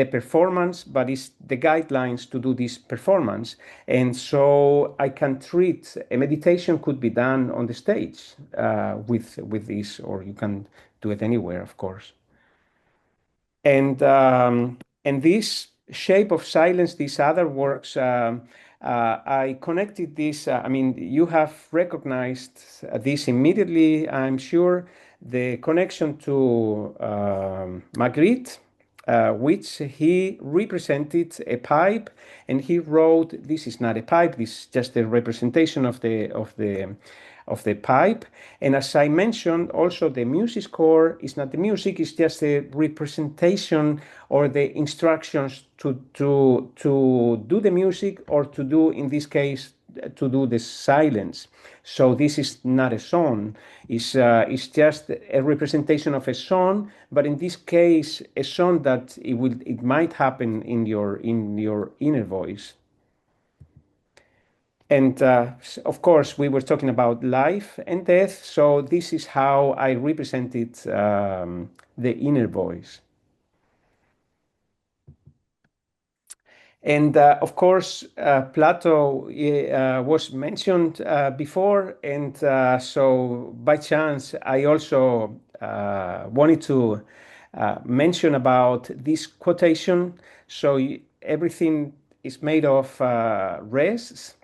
performance, but it's the guidelines to do this performance. And so I can treat a meditation could be done on the stage with this, or you can do it anywhere, of course. And this shape of silence, these other works, I connected this. I mean, you have recognized this immediately, I'm sure, the connection to Magritte, which he represented a pipe, and he wrote, "This is not a pipe. This is just a representation of the pipe." And as I mentioned, also the music score is not the music; it's just a representation or the instructions to do the music, or to do, in this case, to do the silence. So this is not a song; it's just a representation of a song. But in this case, a song that it might happen in your inner voice. And of course, we were talking about life and death. So this is how I represented the inner voice. And of course, Plato was mentioned before. And so by chance, I also wanted to mention about this quotation. So everything is made of rests.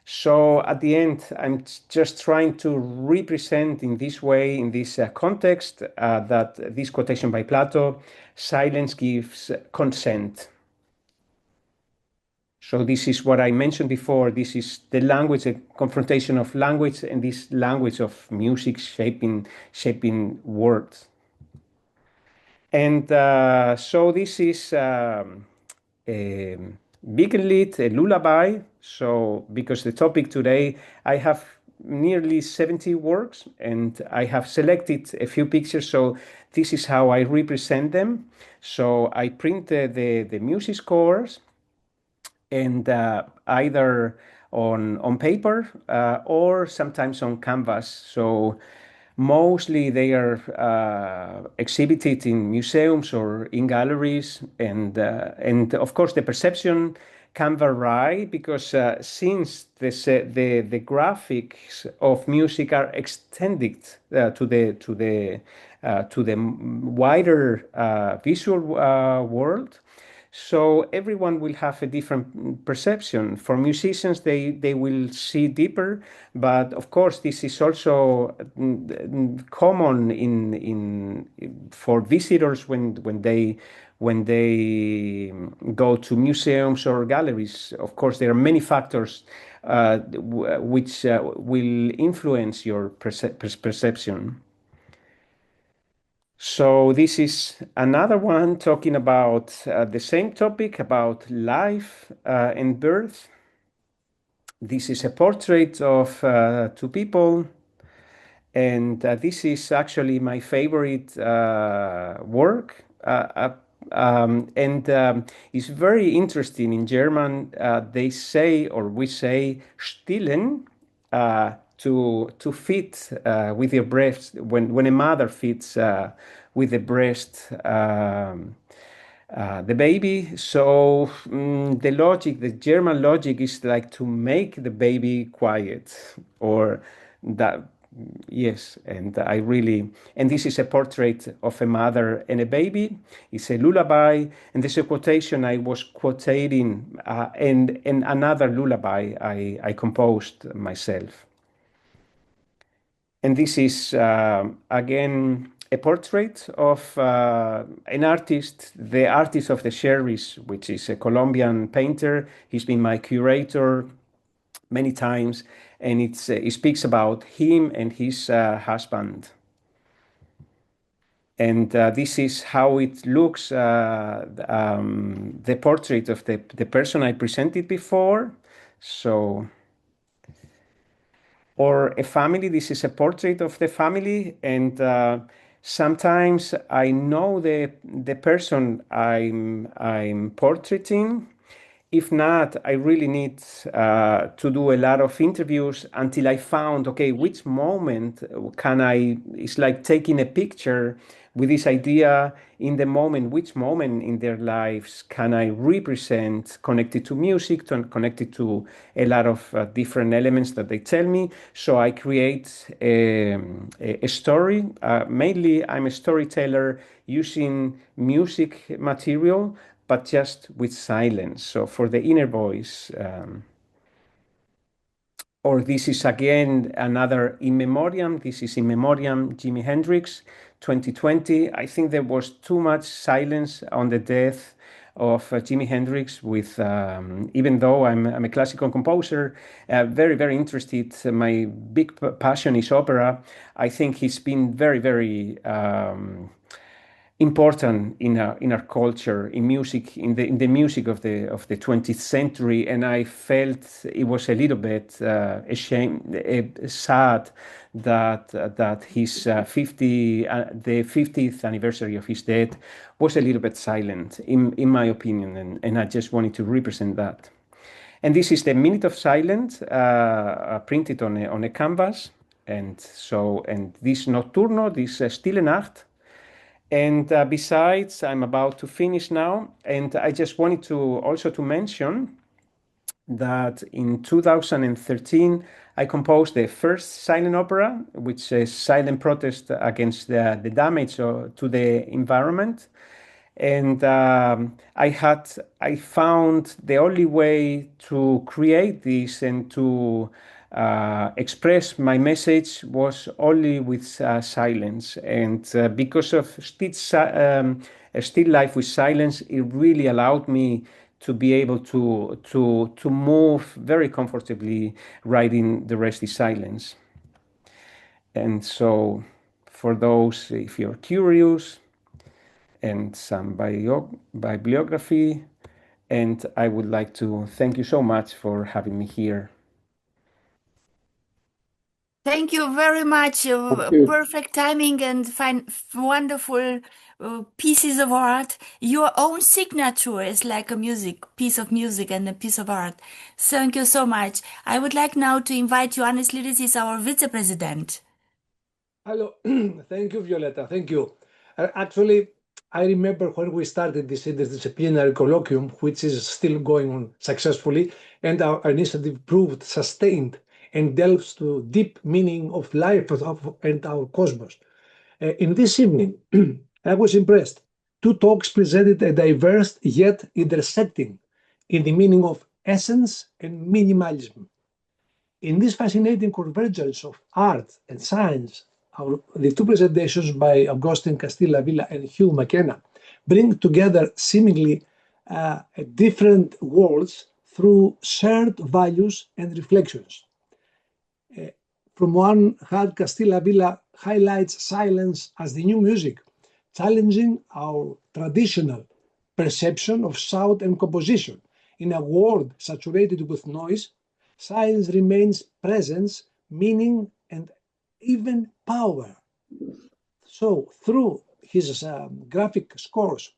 So at the end, I'm just trying to represent in this way, in this context, that this quotation by Plato, silence gives consent. So this is what I mentioned before. This is the language, a confrontation of language, and this language of music shaping words. And so this is a Wiegenlied, a lullaby. So because the topic today, I have nearly 70 works, and I have selected a few pictures. So this is how I represent them. So I print the music scores, and either on paper or sometimes on canvas. So mostly they are exhibited in museums or in galleries, and of course the perception can vary because since the graphics of music are extended to the wider visual world. So everyone will have a different perception. For musicians, they will see deeper, but of course, this is also common for visitors when they go to museums or galleries. Of course, there are many factors which will influence your perception. So this is another one talking about the same topic, about life and birth. This is a portrait of two people, and this is actually my favorite work. It's very interesting. In German, they say, or we say, stillen, to feed with your breast, when a mother feeds with the breast the baby. So the German logic is like to make the baby quiet, or that. Yes, and this is a portrait of a mother and a baby. It's a lullaby, and there's a quotation I was quoting, and another lullaby I composed myself. And this is, again, a portrait of an artist, the artist of the cherries, which is a Colombian painter. He's been my curator many times, and it speaks about him and his husband. And this is how it looks, the portrait of the person I presented before. So, or a family, this is a portrait of the family, and sometimes I know the person I'm portraiting. If not, I really need to do a lot of interviews until I found, okay, which moment it's like taking a picture with this idea in the moment, which moment in their lives can I represent connected to music, connected to a lot of different elements that they tell me. So I create a story. Mainly, I'm a storyteller using music material, but just with silence. So for the inner voice, or this is again another in memoriam. This is in memoriam Jimi Hendrix, 2020. I think there was too much silence on the death of Jimi Hendrix. With even though I'm a classical composer, very, very interested. My big passion is opera. I think he's been very, very important in our culture, in music, in the music of the 20th century, and I felt it was a little bit sad that his the 50th anniversary of his death was a little bit silent, in my opinion, and I just wanted to represent that. And this is the minute of silence printed on a canvas, and this notturno, this Stille Nacht. And besides, I'm about to finish now, and I just wanted to also to mention that in 2013 I composed the first silent opera, which is silent protest against the damage to the environment. And I found the only way to create this and to express my message was only with silence. And because of still life with silence, it really allowed me to be able to move very comfortably writing The Rest is Silence. And so for those, if you're curious, and some bibliography, and I would like to thank you so much for having me here.
Thank you very much. Perfect timing and wonderful pieces of art. Your own signature is like a piece of music and a piece of art. Thank you so much. I would like now to invite Ioannis Liris, our Vice President.
Hello. Thank you, Violeta. Thank you. Actually, I remember when we started this interdisciplinary colloquium, which is still going on successfully, and our initiative proved sustained and delves to deep meaning of life and our cosmos. In this evening, I was impressed. Two talks presented a diverse yet intersecting in the meaning of essence and minimalism. In this fascinating convergence of art and science, the two presentations by Agustín Castilla-Ávila and Hugh MC Kenna bring together seemingly different worlds through shared values and reflections. From one hand, Castilla-Ávila highlights silence as the new music, challenging our traditional perception of sound and composition. In a world saturated with noise, silence remains presence, meaning, and even power. So, through his graphic scores,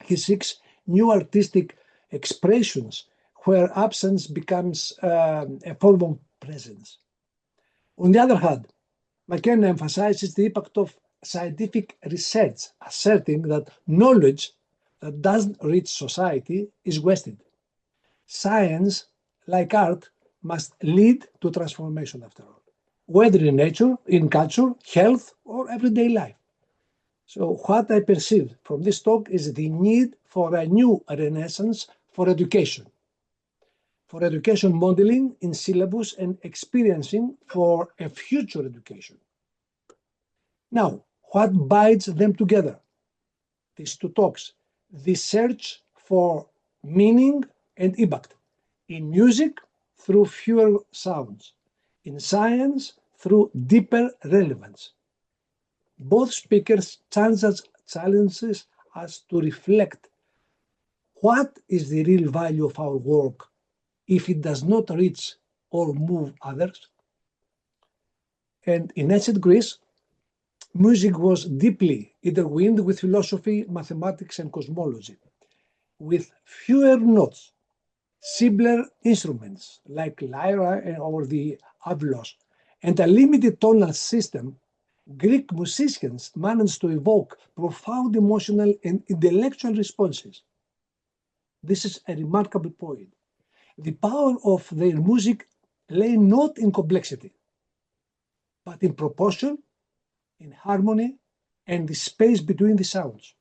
he seeks new artistic expressions where absence becomes a form of presence. On the other hand, McKenna emphasizes the impact of scientific research, asserting that knowledge that doesn't reach society is wasted. Science, like art, must lead to transformation after all, whether in nature, in culture, health, or everyday life. So what I perceived from this talk is the need for a new renaissance for education modeling in syllabus and experiencing for a future education. Now, what binds them together? These two talks, the search for meaning and impact in music through fewer sounds, in science through deeper relevance. Both speakers challenges us to reflect what is the real value of our work if it does not reach or move others. And in ancient Greece, music was deeply intertwined with philosophy, mathematics, and cosmology. With fewer notes, simpler instruments like lyra or the avlos, and a limited tonal system, Greek musicians managed to evoke profound emotional and intellectual responses. This is a remarkable point. The power of their music lay not in complexity, but in proportion, in harmony, and the space between the sounds.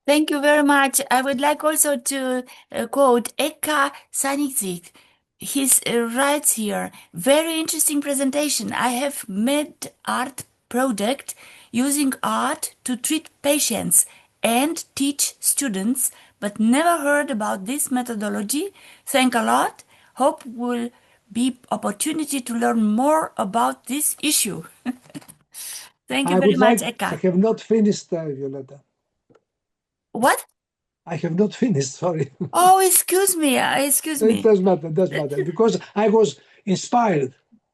Thank you very much. I would like also to quote Eka Sanitzik. He writes here, very interesting presentation. I have made art project using art to treat patients and teach students, but never heard about this methodology. Thank a lot. Hope will be opportunity to learn more about this issue. Thank you very much, Eka.
I have not finished, Violeta.
What?
I have not finished, sorry.
Oh, excuse me.
It does matter, because I was inspired.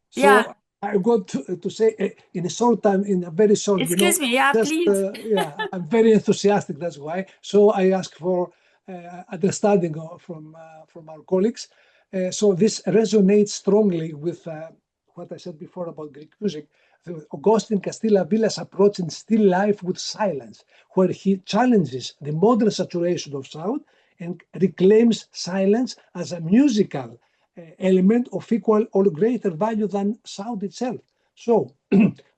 So
yeah.
I got to say in a short time, in a very short,
excuse me, yeah,
just,
please.
I'm very enthusiastic, that's why. So I ask for understanding from our colleagues. So this resonates strongly with what I said before about Greek music. Agustín Castilla-Avila's approach in still life with silence, where he challenges the modern saturation of sound and reclaims silence as a musical element of equal or greater value than sound itself. So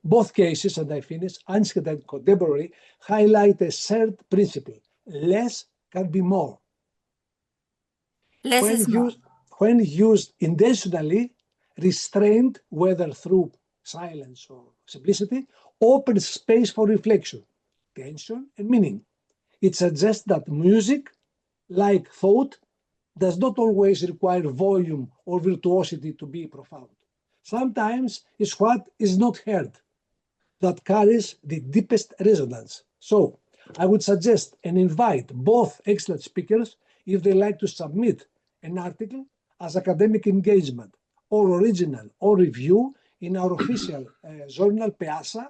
Both cases, and I finish, ancient and contemporary, highlight a shared principle: less can be more.
Less
When
is more.
when used intentionally, restraint, whether through silence or simplicity, opens space for reflection, tension, and meaning. It suggests that music, like thought, does not always require volume or virtuosity to be profound. Sometimes it's what is not heard that carries the deepest resonance. So I would suggest and invite both excellent speakers, if they like to submit an article as academic engagement or original or review in our official journal EASA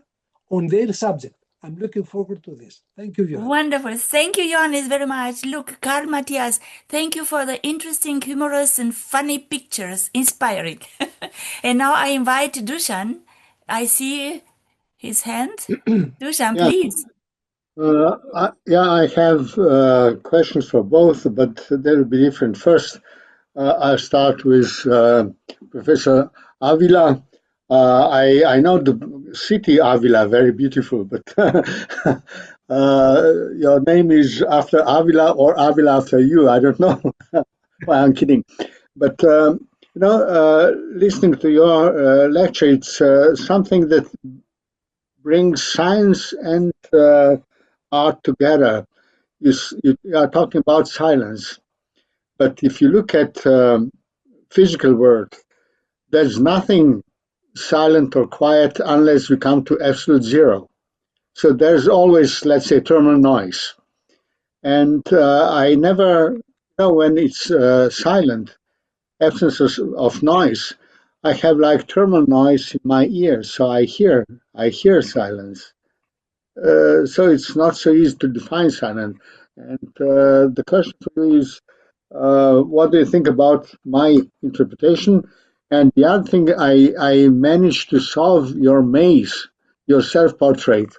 on their subject. I'm looking forward to this. Thank you, Violeta.
Wonderful. Thank you, Johannes, very much. Look, Karl Matthias, thank you for the interesting, humorous, and funny pictures. Inspiring. And now I invite Dušan. I see his hand. Dušan,
Yeah.
please.
I have questions for both, but they'll be different. First, I'll start with Professor Avila. I know the city Avila, very beautiful, but your name is after Avila or Avila after you. I don't know. Well, I'm kidding. But, listening to your lecture, it's something that brings science and art together. You are talking about silence. But if you look at physical world, there's nothing silent or quiet unless you come to absolute zero. So there's always, let's say, thermal noise. And I never know when it's silent, absence of noise. I have like thermal noise in my ears, so I hear silence. So it's not so easy to define silence. And the question for you is, what do you think about my interpretation? And the other thing, I managed to solve your maze, your self-portrait.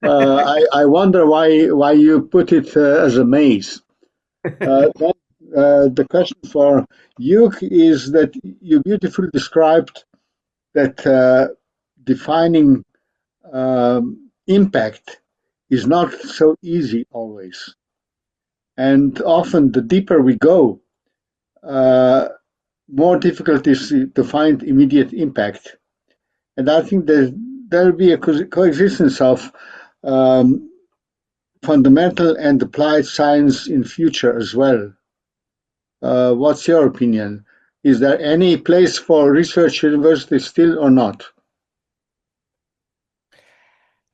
I wonder why you put it as a maze. Then, the question for you is that you beautifully described that defining impact is not so easy always. And often the deeper we go, more difficult is to find immediate impact. And I think there'll be a coexistence of fundamental and applied science in future as well. What's your opinion? Is there any place for research university still or not?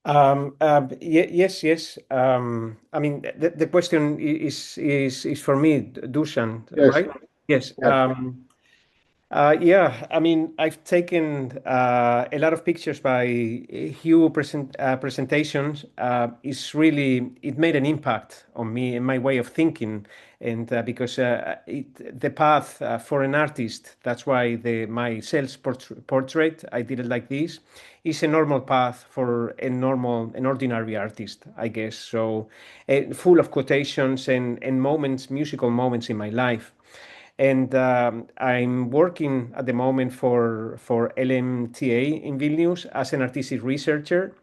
Yes. I mean, the question is for me, Dušan,
Yes.
right? Yes.
Yes.
I mean, I've taken a lot of pictures by Hugh presentations. It made an impact on me and my way of thinking, and because the path for an artist, that's why my self-portrait, I did it like this, is a normal path for an ordinary artist, I guess. So full of quotations and moments, musical moments in my life. And I'm working at the moment for LMTA in Vilnius as an artistic researcher.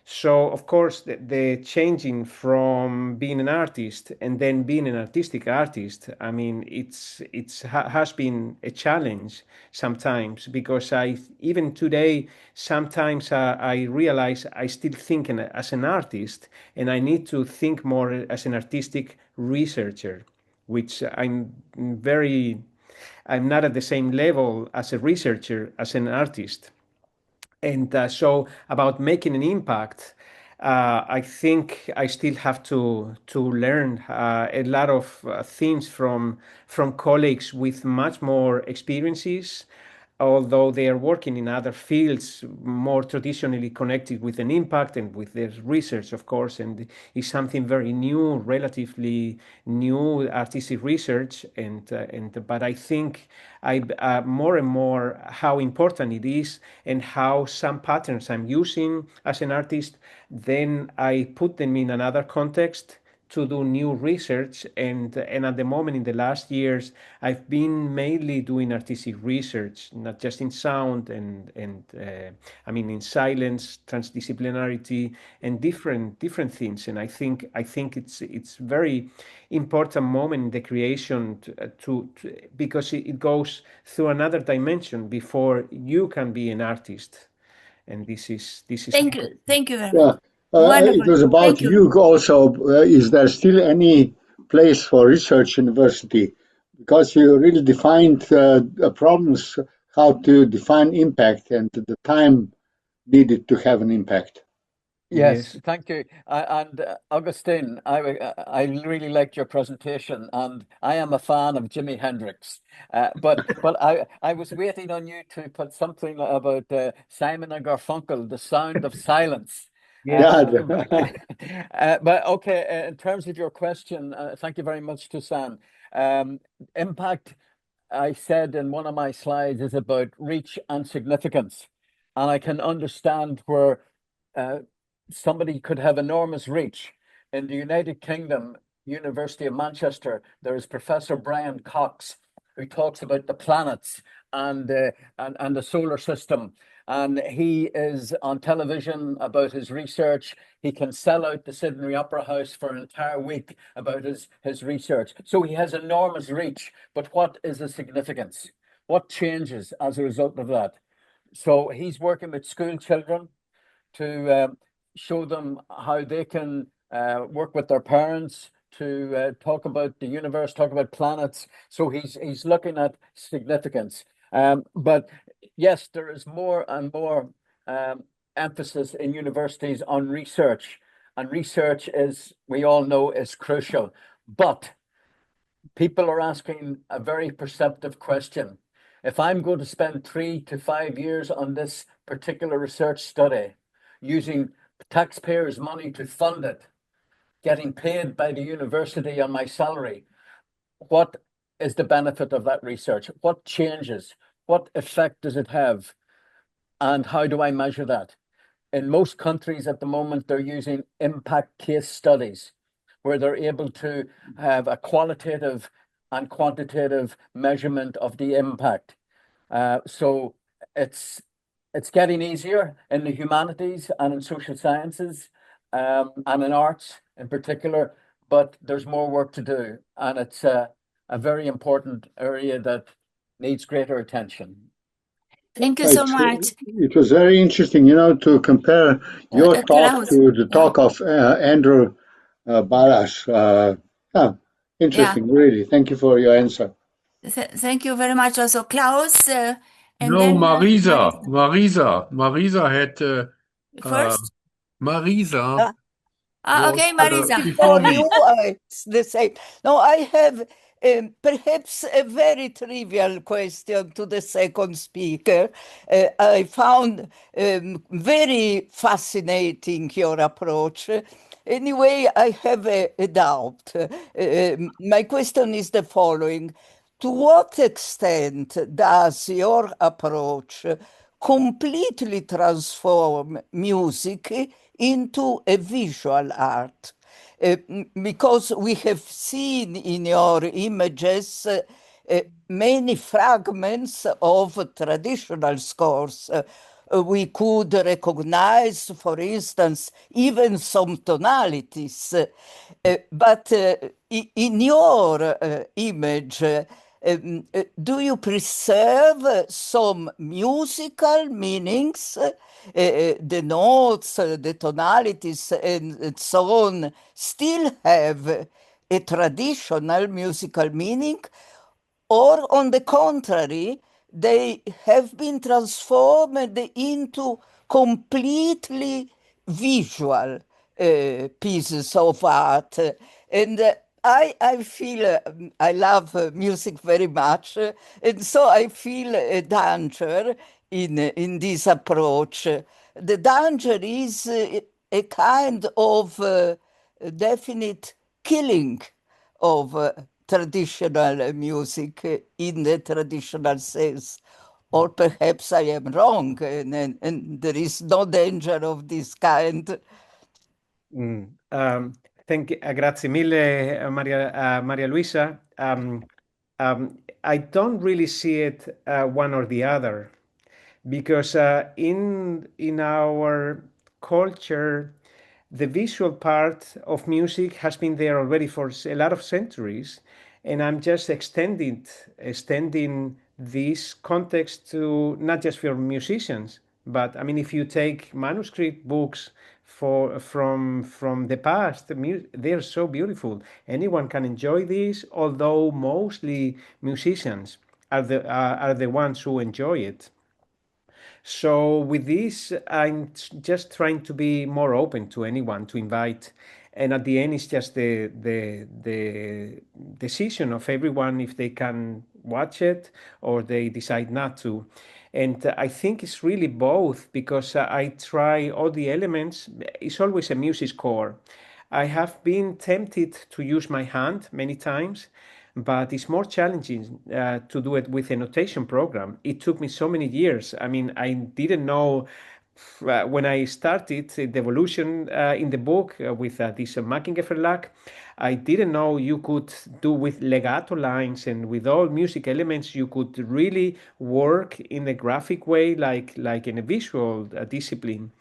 So, of course, the changing from being an artist and then being an artistic artist, I mean, has been a challenge sometimes, because even today, sometimes I realize I still think as an artist, and I need to think more as an artistic researcher, which I'm not at the same level as a researcher as an artist. And so about making an impact, I think I still have to learn a lot of things from colleagues with much more experiences, although they are working in other fields more traditionally connected with an impact and with their research, of course, and is something very new, relatively new artistic research. But I think more and more how important it is, and how some patterns I'm using as an artist, then I put them in another context to do new research, and at the moment, in the last years, I've been mainly doing artistic research, not just in sound and I mean in silence, transdisciplinarity, and different things. And I think it's very important moment in the creation to because it goes through another dimension before you can be an artist. And this is
Thank you very much.
Yeah,
Wonderful.
it was about
Thank you.
you also. Is there still any place for research university? Because you really defined the problems, how to define impact and the time needed to have an impact.
Yes,
Yes.
thank you. Agustin, I really liked your presentation, and I am a fan of Jimi Hendrix. But I was waiting on you to put something about Simon and Garfunkel, The Sound of Silence.
Yeah,
But okay, in terms of your question, thank you very much, Dušan. Impact, I said in one of my slides, is about reach and significance, and I can understand where somebody could have enormous reach. In the United Kingdom, University of Manchester, there is Professor Brian Cox, who talks about the planets and the solar system. And he is on television about his research. He can sell out the Sydney Opera House for an entire week about his research. So he has enormous reach. But what is the significance? What changes as a result of that? So he's working with school children to show them how they can work with their parents to talk about the universe, talk about planets. So he's looking at significance. But yes, there is more and more emphasis in universities on research. And research is, we all know, is crucial. But people are asking a very perceptive question. If I'm going to spend 3 to 5 years on this particular research study, using taxpayers' money to fund it, getting paid by the university on my salary, what is the benefit of that research? What changes? What effect does it have? And how do I measure that? In most countries at the moment, they're using impact case studies, where they're able to have a qualitative and quantitative measurement of the impact. So it's getting easier in the humanities and in social sciences and in arts in particular, but there's more work to do. And it's a very important area that needs greater attention.
Thank you so much.
It was very interesting, to compare your talk
Klaus.
to the talk of Andrew Balas. Interesting, really. Thank you for your answer.
Thank you very much also, Klaus. And
No,
then
Marisa had
first.
Marisa.
Okay, Marisa.
Before
For
me.
you, it's the same. No, I have perhaps a very trivial question to the second speaker. I found very fascinating your approach. Anyway, I have a doubt. My question is the following. To what extent does your approach completely transform music into a visual art? Because we have seen in your images many fragments of traditional scores. We could recognize, for instance, even some tonalities. But in your image, do you preserve some musical meanings? The notes, the tonalities, and so on still have a traditional musical meaning? Or on the contrary, they have been transformed into completely visual pieces of art. And I feel I love music very much, and so I feel a danger in this approach. The danger is a kind of definite killing of traditional music in the traditional sense. Or perhaps I am wrong, and there is no danger of this kind.
Grazie mille, Maria Luisa. I don't really see it one or the other, because in our culture, the visual part of music has been there already for a lot of centuries, and I'm just extending this context to not just for musicians, but I mean, if you take manuscript books from the past, they're so beautiful. Anyone can enjoy this, although mostly musicians are the ones who enjoy it. So with this, I'm just trying to be more open to anyone to invite, and at the end, it's just the decision of everyone if they can watch it or they decide not to. And I think it's really both, because I try all the elements. It's always a music score. I have been tempted to use my hand many times, but it's more challenging to do it with a notation program. It took me so many years. I mean, I didn't know when I started the evolution in the book with this Mackinger Verlag. I didn't know you could do with legato lines and with all music elements. You could really work in a graphic way, like in a visual discipline.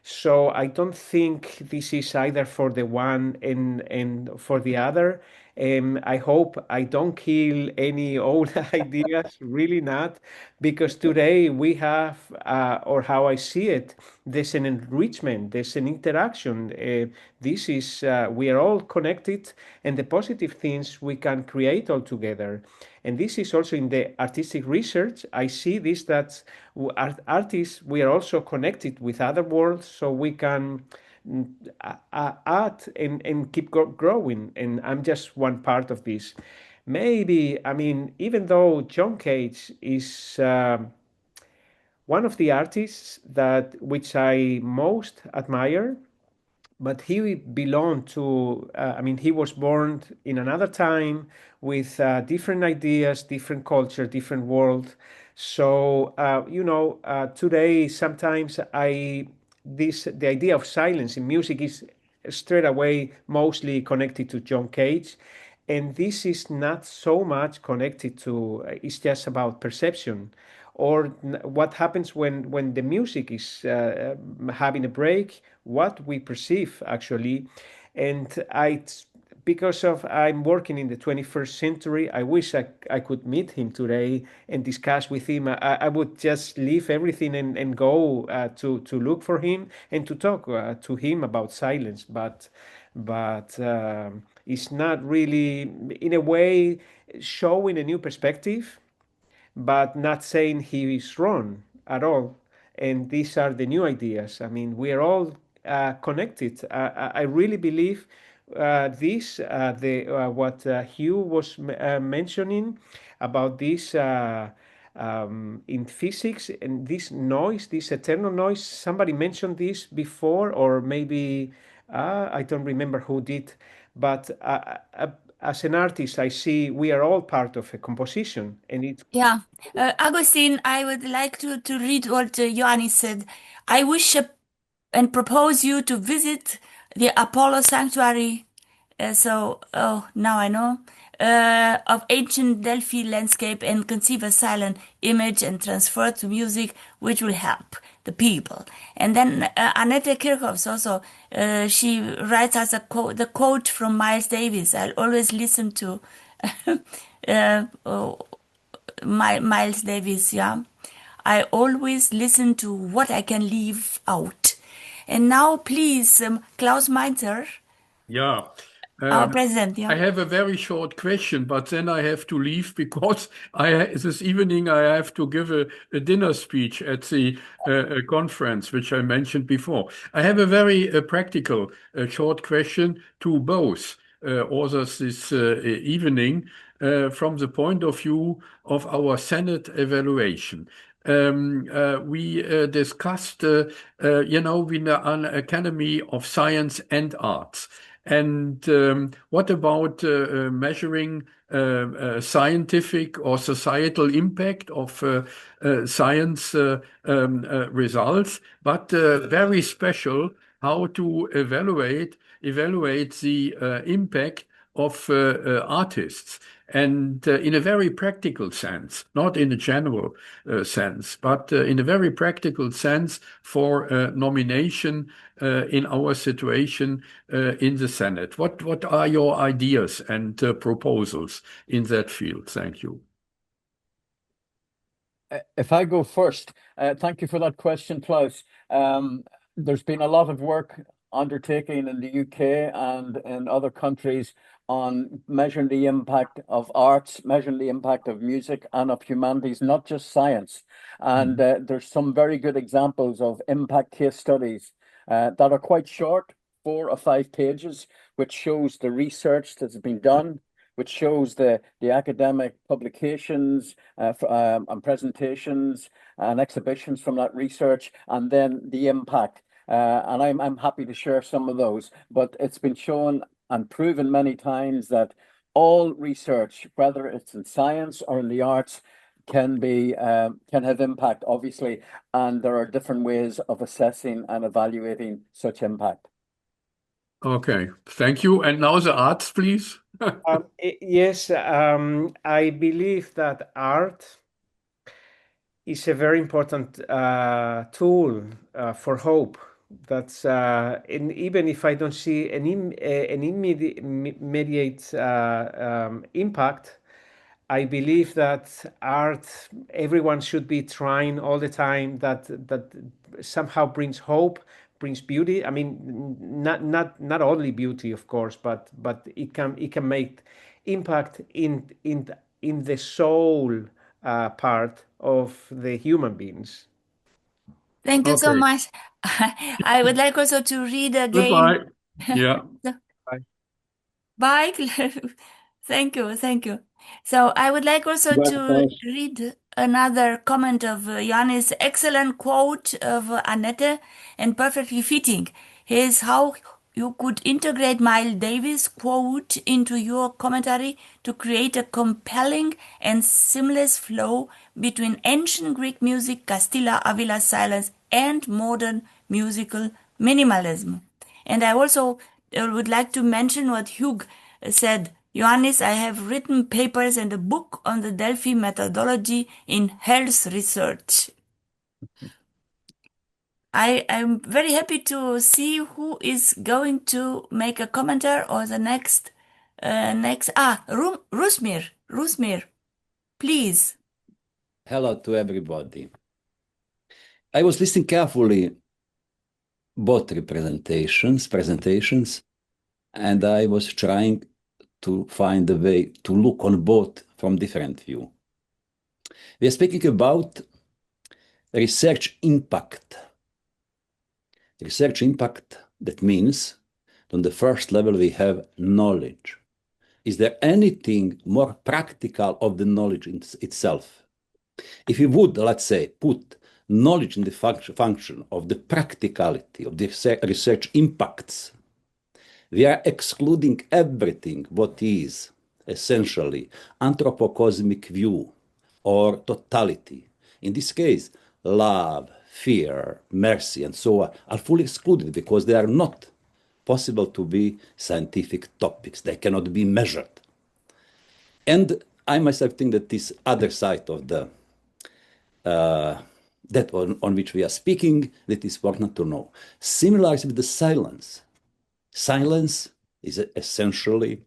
So I don't think this is either for the one and for the other. I hope I don't kill any old ideas, really not, because today we have, or how I see it, there's an enrichment, there's an interaction. We are all connected, and the positive things we can create all together. And this is also in the artistic research. I see this, that artists, we are also connected with other worlds, so we can add and keep growing. And I'm just one part of this. Maybe, I mean, even though John Cage is one of the artists which I most admire, but he belonged to, I mean, he was born in another time with different ideas, different culture, different world. So, today sometimes the idea of silence in music is straight away mostly connected to John Cage. And this is not so much connected to, it's just about perception, or what happens when the music is having a break, what we perceive actually. And because of I'm working in the 21st century, I wish I could meet him today and discuss with him. I would just leave everything and go to look for him and to talk to him about silence. But it's not really, in a way, showing a new perspective, but not saying he is wrong at all. And these are the new ideas. I mean, we are all connected. I really believe what Hugh was mentioning about this in physics, and this noise, this eternal noise. Somebody mentioned this before, or maybe I don't remember who did, but as an artist, I see we are all part of a composition, and it.
Yeah, Agustin, I would like to read what Ioannis said. I wish and propose you to visit the Apollo Sanctuary. Now I know, of ancient Delphi landscape and conceive a silent image and transfer to music, which will help the people. And then Annette Kirchhoffs also, she writes us the quote from Miles Davis. I'll always listen to Miles Davis, yeah. I always listen to what I can leave out. And now, please, Klaus Meinzer.
Yeah.
Our president, yeah.
I have a very short question, but then I have to leave because this evening I have to give a dinner speech at the conference, which I mentioned before. I have a very practical short question to both authors this evening from the point of view of our Senate evaluation. We discussed, we are an Academy of Science and Arts. And what about measuring scientific or societal impact of science results, but very special how to evaluate evaluate the impact of artists, and in a very practical sense, not in a general sense, but in a very practical sense for nomination in our situation in the Senate. What are your ideas and proposals in that field? Thank you.
If I go first, thank you for that question, Klaus. There's been a lot of work undertaken in the UK and in other countries on measuring the impact of arts, measuring the impact of music and of humanities, not just science. And there's some very good examples of impact case studies that are quite short, 4 or 5 pages, which shows the research that's been done, which shows the academic publications and presentations and exhibitions from that research, and then the impact. And I'm happy to share some of those, but it's been shown and proven many times that all research, whether it's in science or in the arts, can have impact, obviously, and there are different ways of assessing and evaluating such impact.
Okay, thank you. And now the arts, please.
Yes, I believe that art is a very important tool for hope. That's and even if I don't see an immediate impact, I believe that art, everyone should be trying all the time, that somehow brings hope, brings beauty. I mean, not only beauty, of course, but it can make impact in the soul part of the human beings.
Thank you so much. I would like also to read again.
Goodbye. Yeah.
Bye.
Bye. Thank you. So I would like also to read another comment of Yannis' excellent quote of Annette, and perfectly fitting. Here's how you could integrate Miles Davis' quote into your commentary to create a compelling and seamless flow between ancient Greek music, Castilla-Avila silence, and modern musical minimalism. And I also would like to mention what Hugh said. Ioannis, I have written papers and a book on the Delphi methodology in health research. I'm very happy to see who is going to make a commentary or the next Rusmir, please.
Hello to everybody. I was listening carefully both presentations, and I was trying to find a way to look on both from different view. We are speaking about research impact. Research impact, that means on the first level we have knowledge. Is there anything more practical of the knowledge itself? If you would, let's say, put knowledge in the function of the practicality of the research impacts, we are excluding everything what is essentially anthropocosmic view or totality. In this case, love, fear, mercy, and so on are fully excluded because they are not possible to be scientific topics. They cannot be measured. And I myself think that this other side of the that on which we are speaking, that is important to know. Similarly with the silence. Silence is essentially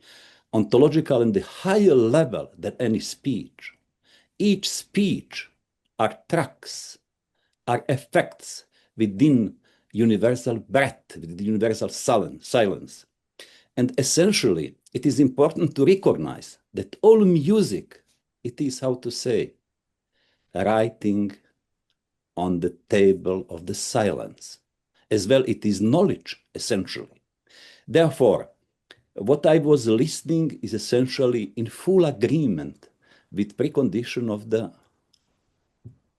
ontological in the higher level than any speech. Each speech are tracks, are effects within universal breath, within universal silence. And essentially, it is important to recognize that all music, it is, how to say, writing on the table of the silence. As well, it is knowledge, essentially. Therefore, what I was listening is essentially in full agreement with precondition of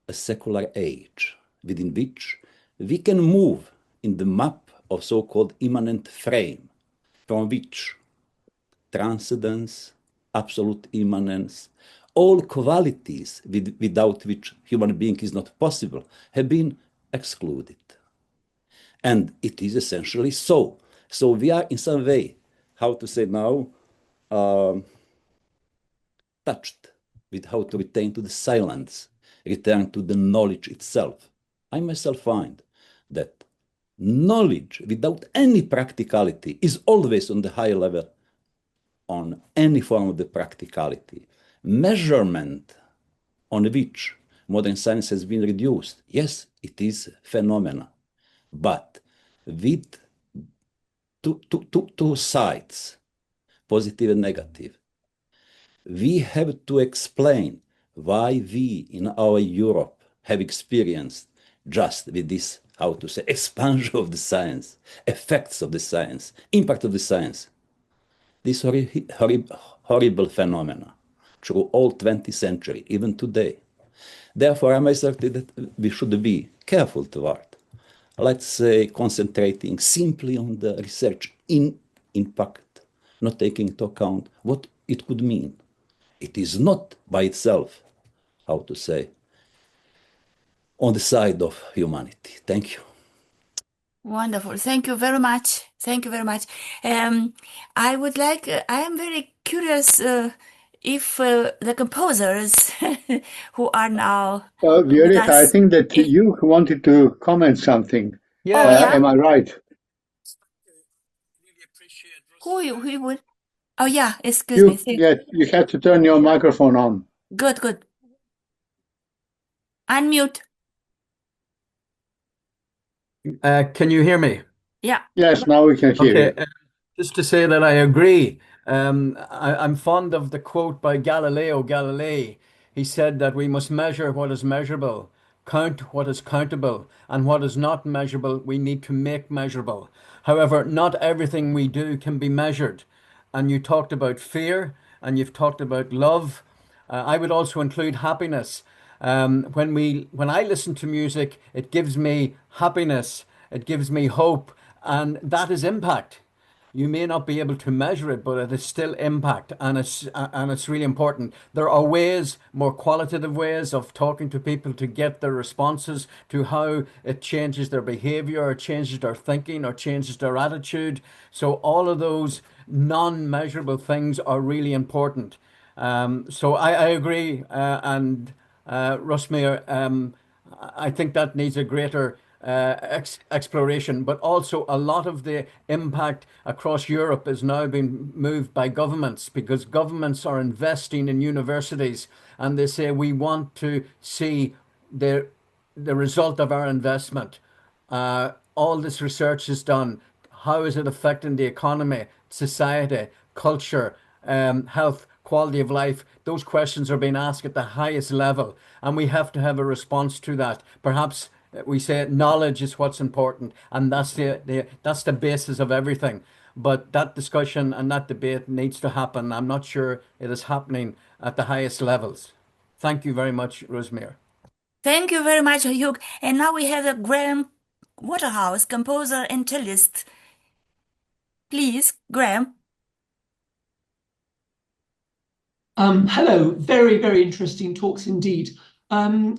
a secular age, within which we can move in the map of so-called immanent frame, from which transcendence, absolute immanence, all qualities without which human being is not possible have been excluded. And it is essentially so. So we are in some way, how to say now, touched with how to return to the silence, return to the knowledge itself. I myself find that knowledge without any practicality is always on the higher level on any form of the practicality. Measurement on which modern science has been reduced, yes, it is phenomena, but with two sides, positive and negative. We have to explain why we in our Europe have experienced just with this, how to say, expansion of the science, effects of the science, impact of the science, this horrible phenomena through all 20th century, even today. Therefore, I myself think that we should be careful toward, let's say, concentrating simply on the research in impact, not taking into account what it could mean. It is not by itself, how to say, on the side of humanity. Thank you.
Wonderful. Thank you very much. Thank you very much. I would like, I am very curious if the composers who are now with
Violeta, I
us,
think that you wanted to comment something.
oh yeah,
Am I right?
who would? Oh yeah, excuse me.
You have to turn your microphone on.
Good. Unmute.
Can you hear me?
Yeah.
Yes, now we can hear
Okay,
you.
just to say that I agree. I'm fond of the quote by Galileo Galilei. He said that we must measure what is measurable, count what is countable, and what is not measurable, we need to make measurable. However, not everything we do can be measured. And you talked about fear, and you've talked about love. I would also include happiness. When I listen to music, it gives me happiness, it gives me hope, and that is impact. You may not be able to measure it, but it is still impact, and it's really important. There are ways, more qualitative ways of talking to people to get their responses to how it changes their behavior, or changes their thinking, or changes their attitude. So all of those non-measurable things are really important. So I agree, and Rusmir, I think that needs a greater exploration, but also a lot of the impact across Europe is now being moved by governments, because governments are investing in universities, and they say we want to see the result of our investment. All this research is done. How is it affecting the economy, society, culture, health, quality of life? Those questions are being asked at the highest level, and we have to have a response to that. Perhaps we say knowledge is what's important, and that's the basis of everything. But that discussion and that debate needs to happen. I'm not sure it is happening at the highest levels. Thank you very much, Rosemary.
Thank you very much, Hugh. And now we have a Graham Waterhouse, composer and cellist. Please, Graham.
Hello, very, very interesting talks indeed.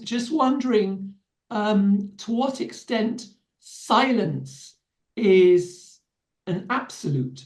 Just wondering to what extent silence is an absolute,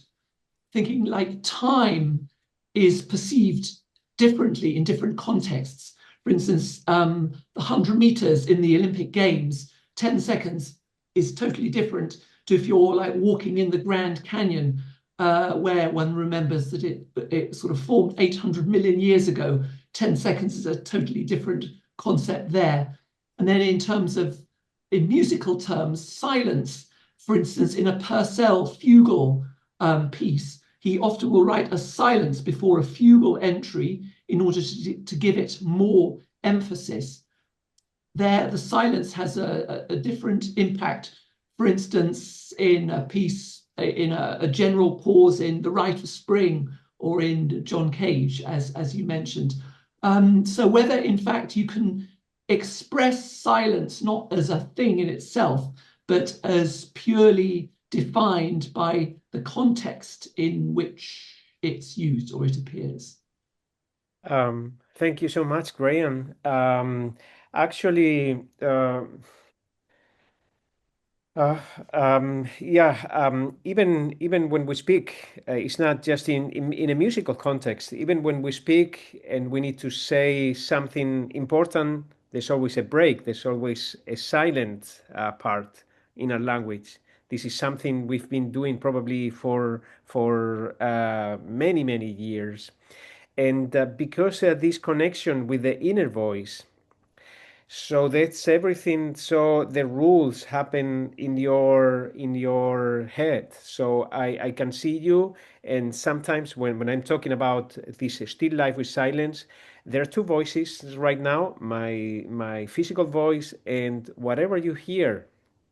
thinking like time is perceived differently in different contexts. For instance, the 100 meters in the Olympic Games, 10 seconds is totally different to if you're like walking in the Grand Canyon, where one remembers that it sort of formed 800 million years ago. 10 seconds is a totally different concept there. And then in musical terms, silence, for instance, in a Purcell fugal piece, he often will write a silence before a fugal entry in order to give it more emphasis. There, the silence has a different impact. For instance, in a piece, in a general pause in The Rite of Spring or in John Cage, as you mentioned. So whether, in fact, you can express silence not as a thing in itself, but as purely defined by the context in which it's used or it appears.
Thank you so much, Graham. Actually, Even when we speak, it's not just in a musical context. Even when we speak and we need to say something important, there's always a break. There's always a silent part in our language. This is something we've been doing probably for many years, and because this connection with the inner voice. So that's everything. So the rules happen in your head. So I can see you, and sometimes when I'm talking about this still life with silence, there are two voices right now, my physical voice and whatever you hear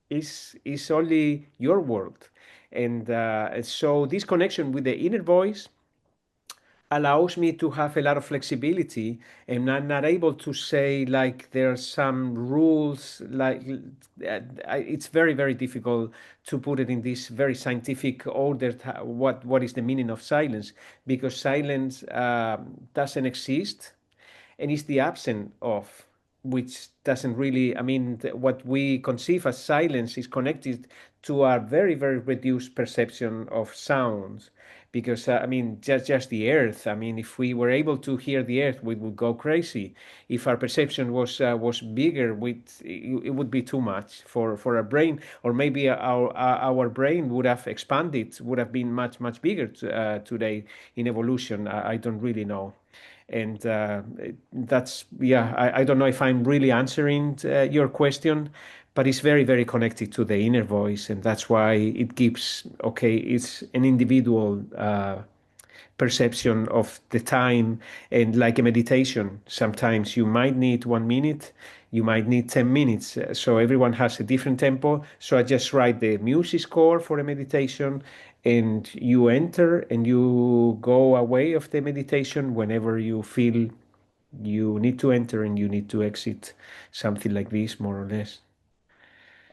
is only your world. And so this connection with the inner voice allows me to have a lot of flexibility, and I'm not able to say like there are some rules like it's very difficult to put it in this very scientific order, what is the meaning of silence, because silence doesn't exist and is the absence of, which doesn't really, I mean, what we conceive as silence is connected to our very reduced perception of sounds. Because I mean, just the earth. I mean, if we were able to hear the earth, we would go crazy. If our perception was bigger, it would be too much for our brain, or maybe our brain would have expanded, would have been much bigger today in evolution. I don't really know. And that's, I don't know if I'm really answering your question, but it's very connected to the inner voice, and that's why it gives, okay, it's an individual perception of the time. And like a meditation, sometimes you might need 1 minute, you might need 10 minutes. So everyone has a different tempo. So I just write the music score for a meditation, and you enter and you go away of the meditation whenever you feel you need to enter and you need to exit, something like this, more or less.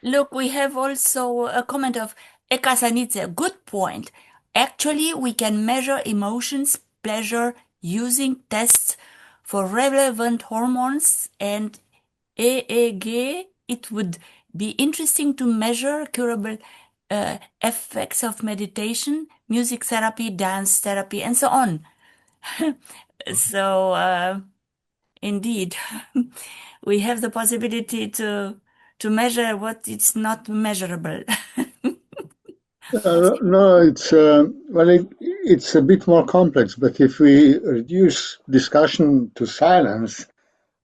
Look, we have also a comment of Eka Sanitze. Good point. Actually, we can measure emotions, pleasure, using tests for relevant hormones and EEG. It would be interesting to measure curable effects of meditation, music therapy, dance therapy, and so on. So, indeed, we have the possibility to measure what is not measurable.
No, it's a bit more complex. But if we reduce discussion to silence,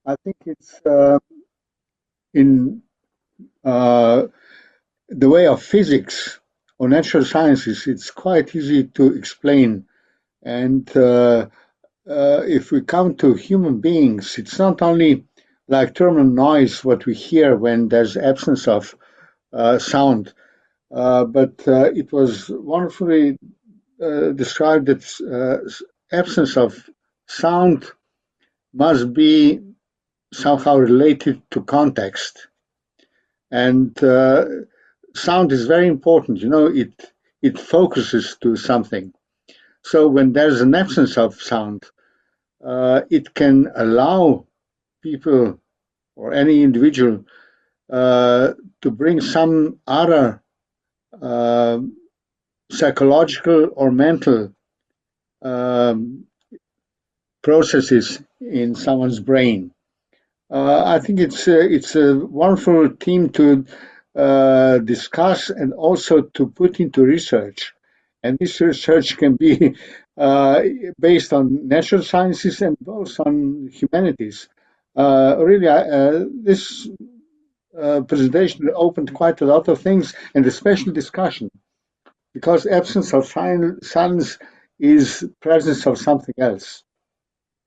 I think it's in the way of physics or natural sciences. It's quite easy to explain, and if we come to human beings, it's not only like thermal noise, what we hear when there's absence of sound, but it was wonderfully described that absence of sound must be somehow related to context. And sound is very important. It focuses to something. So when there's an absence of sound, it can allow people or any individual to bring some other psychological or mental processes in someone's brain. I think it's a wonderful theme to discuss and also to put into research. And this research can be based on natural sciences and both on humanities. This presentation opened quite a lot of things, and a special discussion, because absence of silence is presence of something else.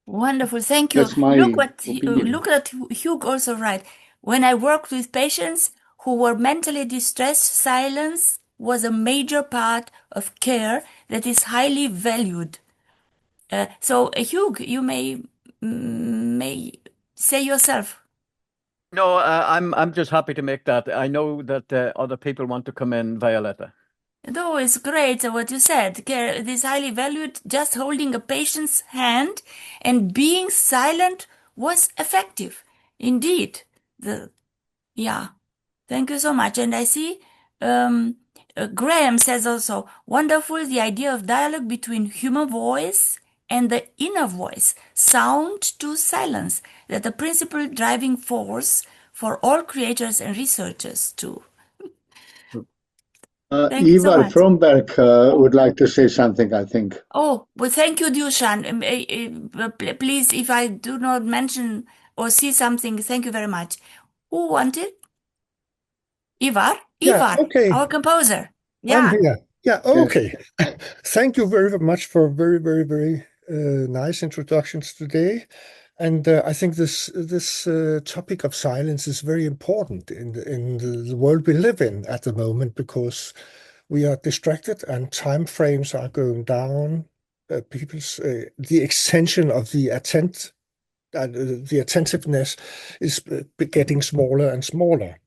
Wonderful, thank you.
That's my opinion.
Look at Hugh also right. When I worked with patients who were mentally distressed, silence was a major part of care that is highly valued. So, Hugh, you may say yourself.
No, I'm just happy to make that. I know that other people want to come in, Violeta.
No, it's great what you said. Care is highly valued. Just holding a patient's hand and being silent was effective. Indeed. Yeah. Thank you so much. And I see Graham says also, wonderful the idea of dialogue between human voice and the inner voice, sound to silence, that the principal driving force for all creators and researchers too. Thank you so
Ivar
much.
Fromberg would like to say something, I think.
Oh, well, thank you, Dušan. Please, if I do not mention or see something, thank you very much. Who wanted? Ivar?
Yeah,
Ivar,
okay.
our composer.
I'm
Yeah.
here. Yeah, okay. Thank you very much for very, very, very nice introductions today. And I think this topic of silence is very important in the world we live in at the moment, because we are distracted and time frames are going down. People's the extension of the attentiveness is getting smaller and smaller.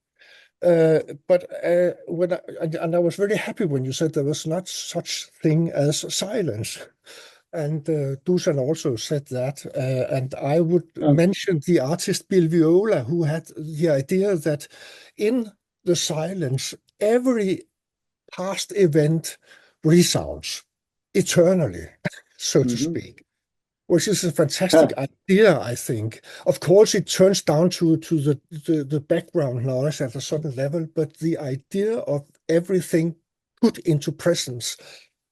But I was very happy when you said there was not such thing as silence. And Dušan also said that. And I would mention the artist Bill Viola, who had the idea that in the silence, every past event resounds eternally, so to speak, which is a fantastic idea, I think. Of course, it turns down to the background noise at a certain level, but the idea of everything put into presence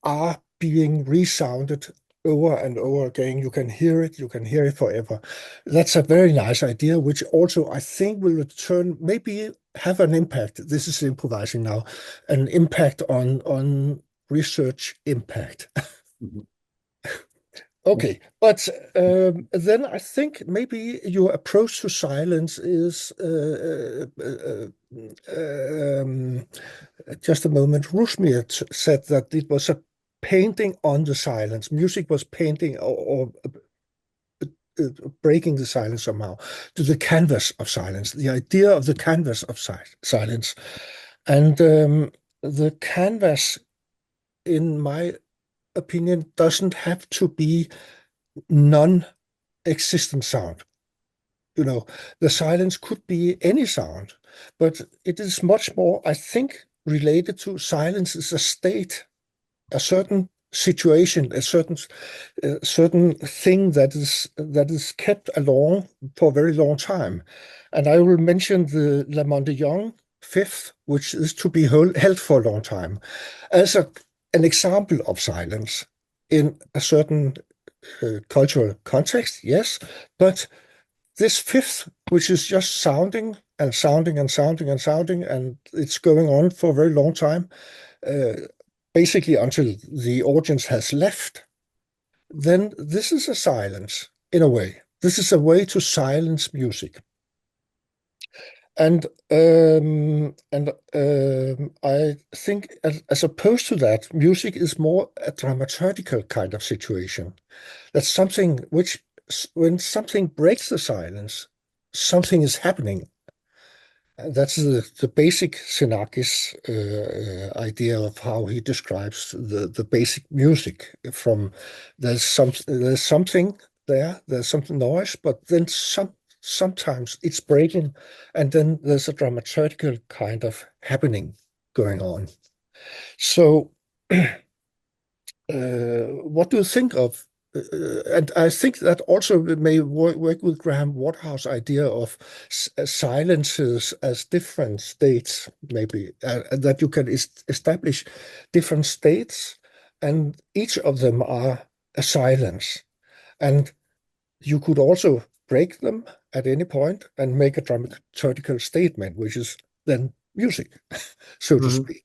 are being resounded over and over again. You can hear it forever. That's a very nice idea, which also I think will return, maybe have an impact. This is improvising now, an impact on research impact. Okay, but then I think maybe your approach to silence is just a moment. Rusmir said that it was a painting on the silence. Music was painting or breaking the silence somehow to the canvas of silence. The idea of the canvas of silence, and the canvas, in my opinion, doesn't have to be non-existent sound. You know, the silence could be any sound, but it is much more, I think, related to silence is a state, a certain situation, a certain thing that is kept along for a very long time. And I will mention the La Mondillon Fifth, which is to be held for a long time, as an example of silence in a certain cultural context, yes, but this fifth, which is just sounding and sounding and sounding and sounding, and it's going on for a very long time, basically until the audience has left, then this is a silence in a way. This is a way to silence music. And I think, as opposed to that, music is more a dramaturgical kind of situation. That's something which, when something breaks the silence, something is happening. That's the basic Xenakis idea of how he describes the basic music. From there's something there, there's something noise, but then sometimes it's breaking, and then there's a dramaturgical kind of happening going on. So, what do you think of? And I think that also may work with Graham Waterhouse's idea of silences as different states, maybe, that you can establish different states, and each of them are a silence. And you could also break them at any point and make a dramaturgical statement, which is then music, so to speak.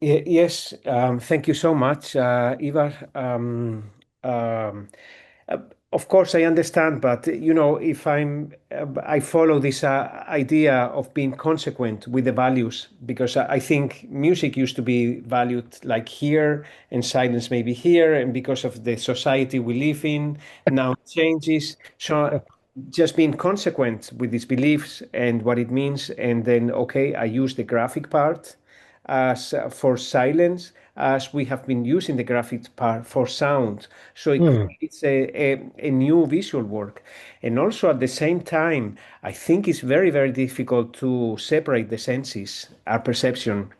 Yes, thank you so much, Ivar. Of course, I understand, but you know, if I follow this idea of being consequent with the values, because I think music used to be valued like here, and silence maybe here, and because of the society we live in, now it changes. So just being consequent with these beliefs and what it means, and then okay, I use the graphic part as for silence. as we have been using the graphics part for sound. So it creates a new visual work. And also at the same time, I think it's very, very difficult to separate the senses, our perception.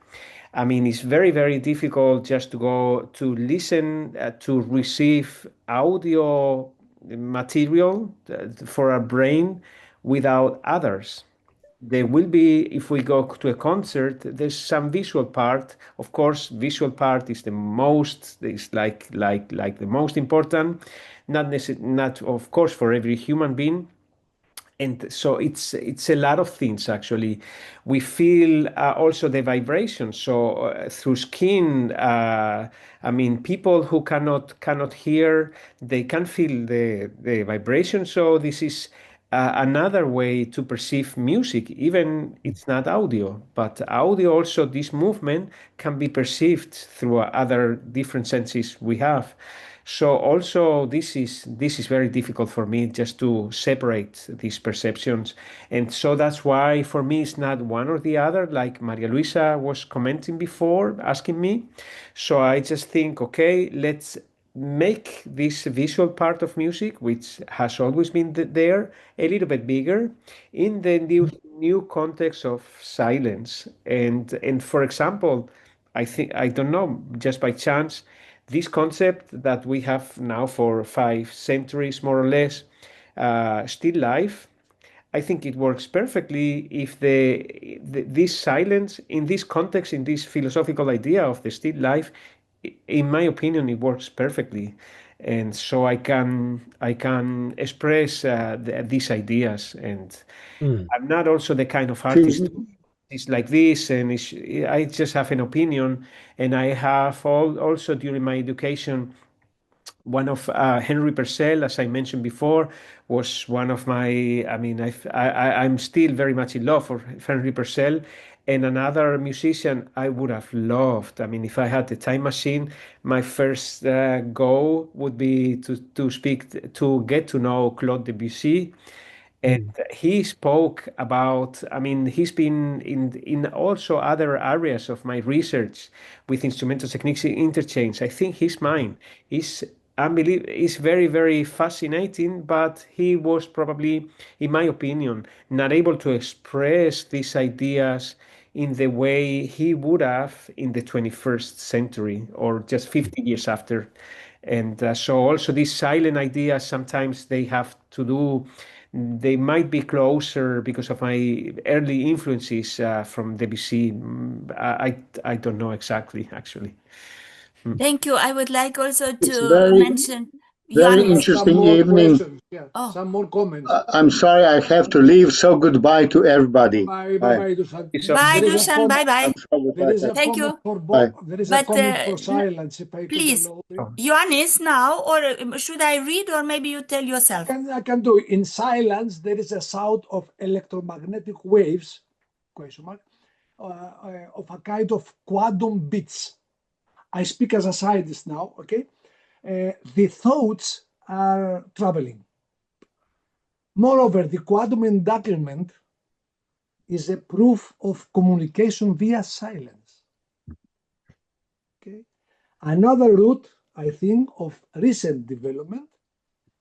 I mean, it's very, very difficult just to go to listen, to receive audio material for our brain without others. There will be, if we go to a concert, there's some visual part. Of course, visual part is the most, is like the most important, not of course for every human being. And so it's a lot of things actually. We feel also the vibration. So through skin, I mean, people who cannot hear, they can feel the vibration. So this is another way to perceive music. Even it's not audio, but audio also. This movement can be perceived through other different senses we have. So also this is very difficult for me just to separate these perceptions. And so that's why for me it's not one or the other, like Maria Luisa was commenting before, asking me. So I just think, okay, let's make this visual part of music, which has always been there, a little bit bigger in the new context of silence. And for example, I think, I don't know, just by chance, this concept that we have now for 5 centuries, more or less, still life, I think it works perfectly if this silence, in this context, in this philosophical idea of the still life, in my opinion, it works perfectly. And so I can express these ideas. And I'm not also the kind of artist is like this, and I just have an opinion. And I have also during my education, one of Henry Purcell, as I mentioned before, was one of my. I mean, I'm still very much in love for Henry Purcell. And another musician I would have loved. I mean, if I had the time machine, my first goal would be to get to know Claude Debussy. And he spoke about, I mean, he's been in also other areas of my research with instrumental techniques interchange. I think his mind is unbelievable, is very, very fascinating, but he was probably, in my opinion, not able to express these ideas in the way he would have in the 21st century or just 50 years after. And so also these silent ideas, sometimes they have to do, they might be closer because of my early influences from Debussy. I don't know exactly, actually.
Thank you. I would like also
It's
to mention
very
Ioannis.
interesting
Some more
evening.
questions. Yeah,
Oh.
some more comments.
I'm sorry I have to leave, so goodbye to everybody.
Bye, Dušan.
Bye,
There is a
Dušan. Bye, bye.
I'm sorry,
There is a
Thank
comment
you.
for
Bye.
both. There is a
But
comment for silence. If I
please,
could allow you.
Ioannis now, or should I read, or maybe you tell yourself?
I can do it. In silence, there is a sound of electromagnetic waves, question mark, of a kind of quantum bits. I speak as a scientist now, okay? The thoughts are traveling. Moreover, the quantum entanglement is a proof of communication via silence. Okay? Another route, I think, of recent development,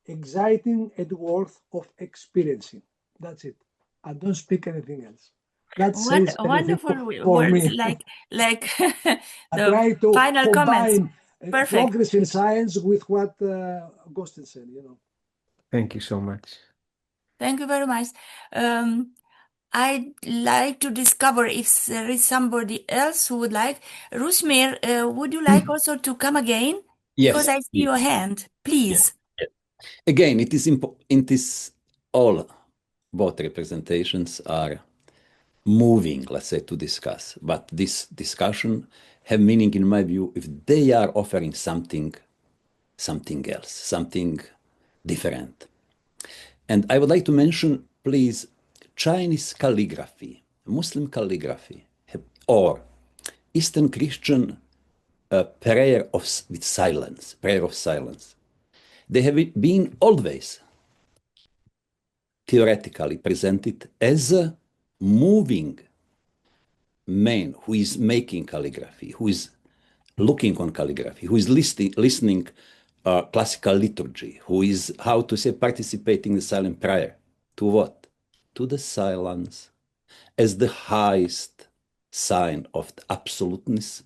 exciting and worth of experiencing. That's it. I don't speak anything else. That says
wonderful
for
words,
me.
like
I try
the
to
final comments.
combine
Perfect.
progress in science with what Agustin said, you know.
Thank you so much.
Thank you very much. I'd like to discover if there is somebody else who would like. Rusmir, would you like also to come again?
Yes.
Because I see your hand. Please.
Yes. Again, it is all both representations are moving, let's say, to discuss. But this discussion have meaning, in my view, if they are offering something else, something different. And I would like to mention, please, Chinese calligraphy, Muslim calligraphy, or Eastern Christian prayer of silence. They have been always theoretically presented as a moving man who is making calligraphy, who is looking on calligraphy, who is listening classical liturgy, who is, how to say, participating in silent prayer. To what? To the silence as the highest sign of the absoluteness,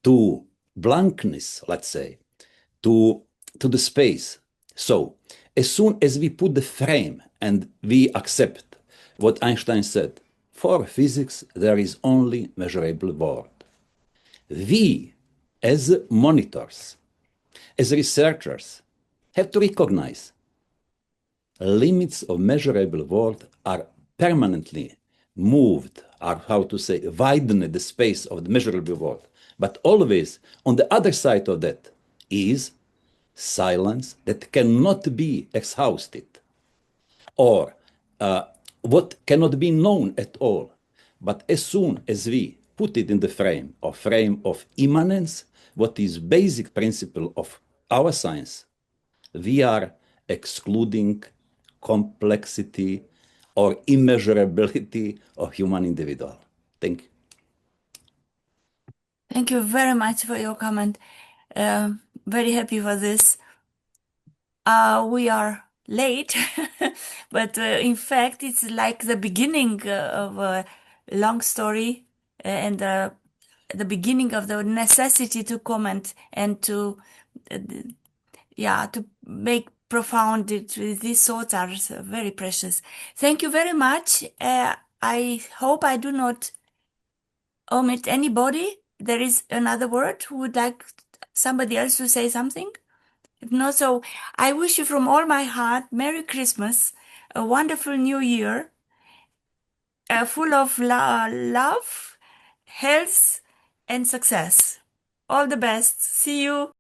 to blankness, let's say, to the space. So as soon as we put the frame and we accept what Einstein said, for physics, there is only measurable world. We, as monitors, as researchers, have to recognize limits of measurable world are permanently moved, or how to say, widen the space of the measurable world. But always on the other side of that is silence that cannot be exhausted, or what cannot be known at all. But as soon as we put it in the frame of immanence, what is basic principle of our science, we are excluding complexity or immeasurability of human individual. Thank you.
Thank you very much for your comment. Very happy for this. We are late, but in fact, it's like the beginning of a long story and the beginning of the necessity to comment and to, to make profound. These thoughts are very precious. Thank you very much. I hope I do not omit anybody. There is another word who would like somebody else to say something? If not, so I wish you from all my heart Merry Christmas, a wonderful New Year, full of love, health, and success. All the best. See you.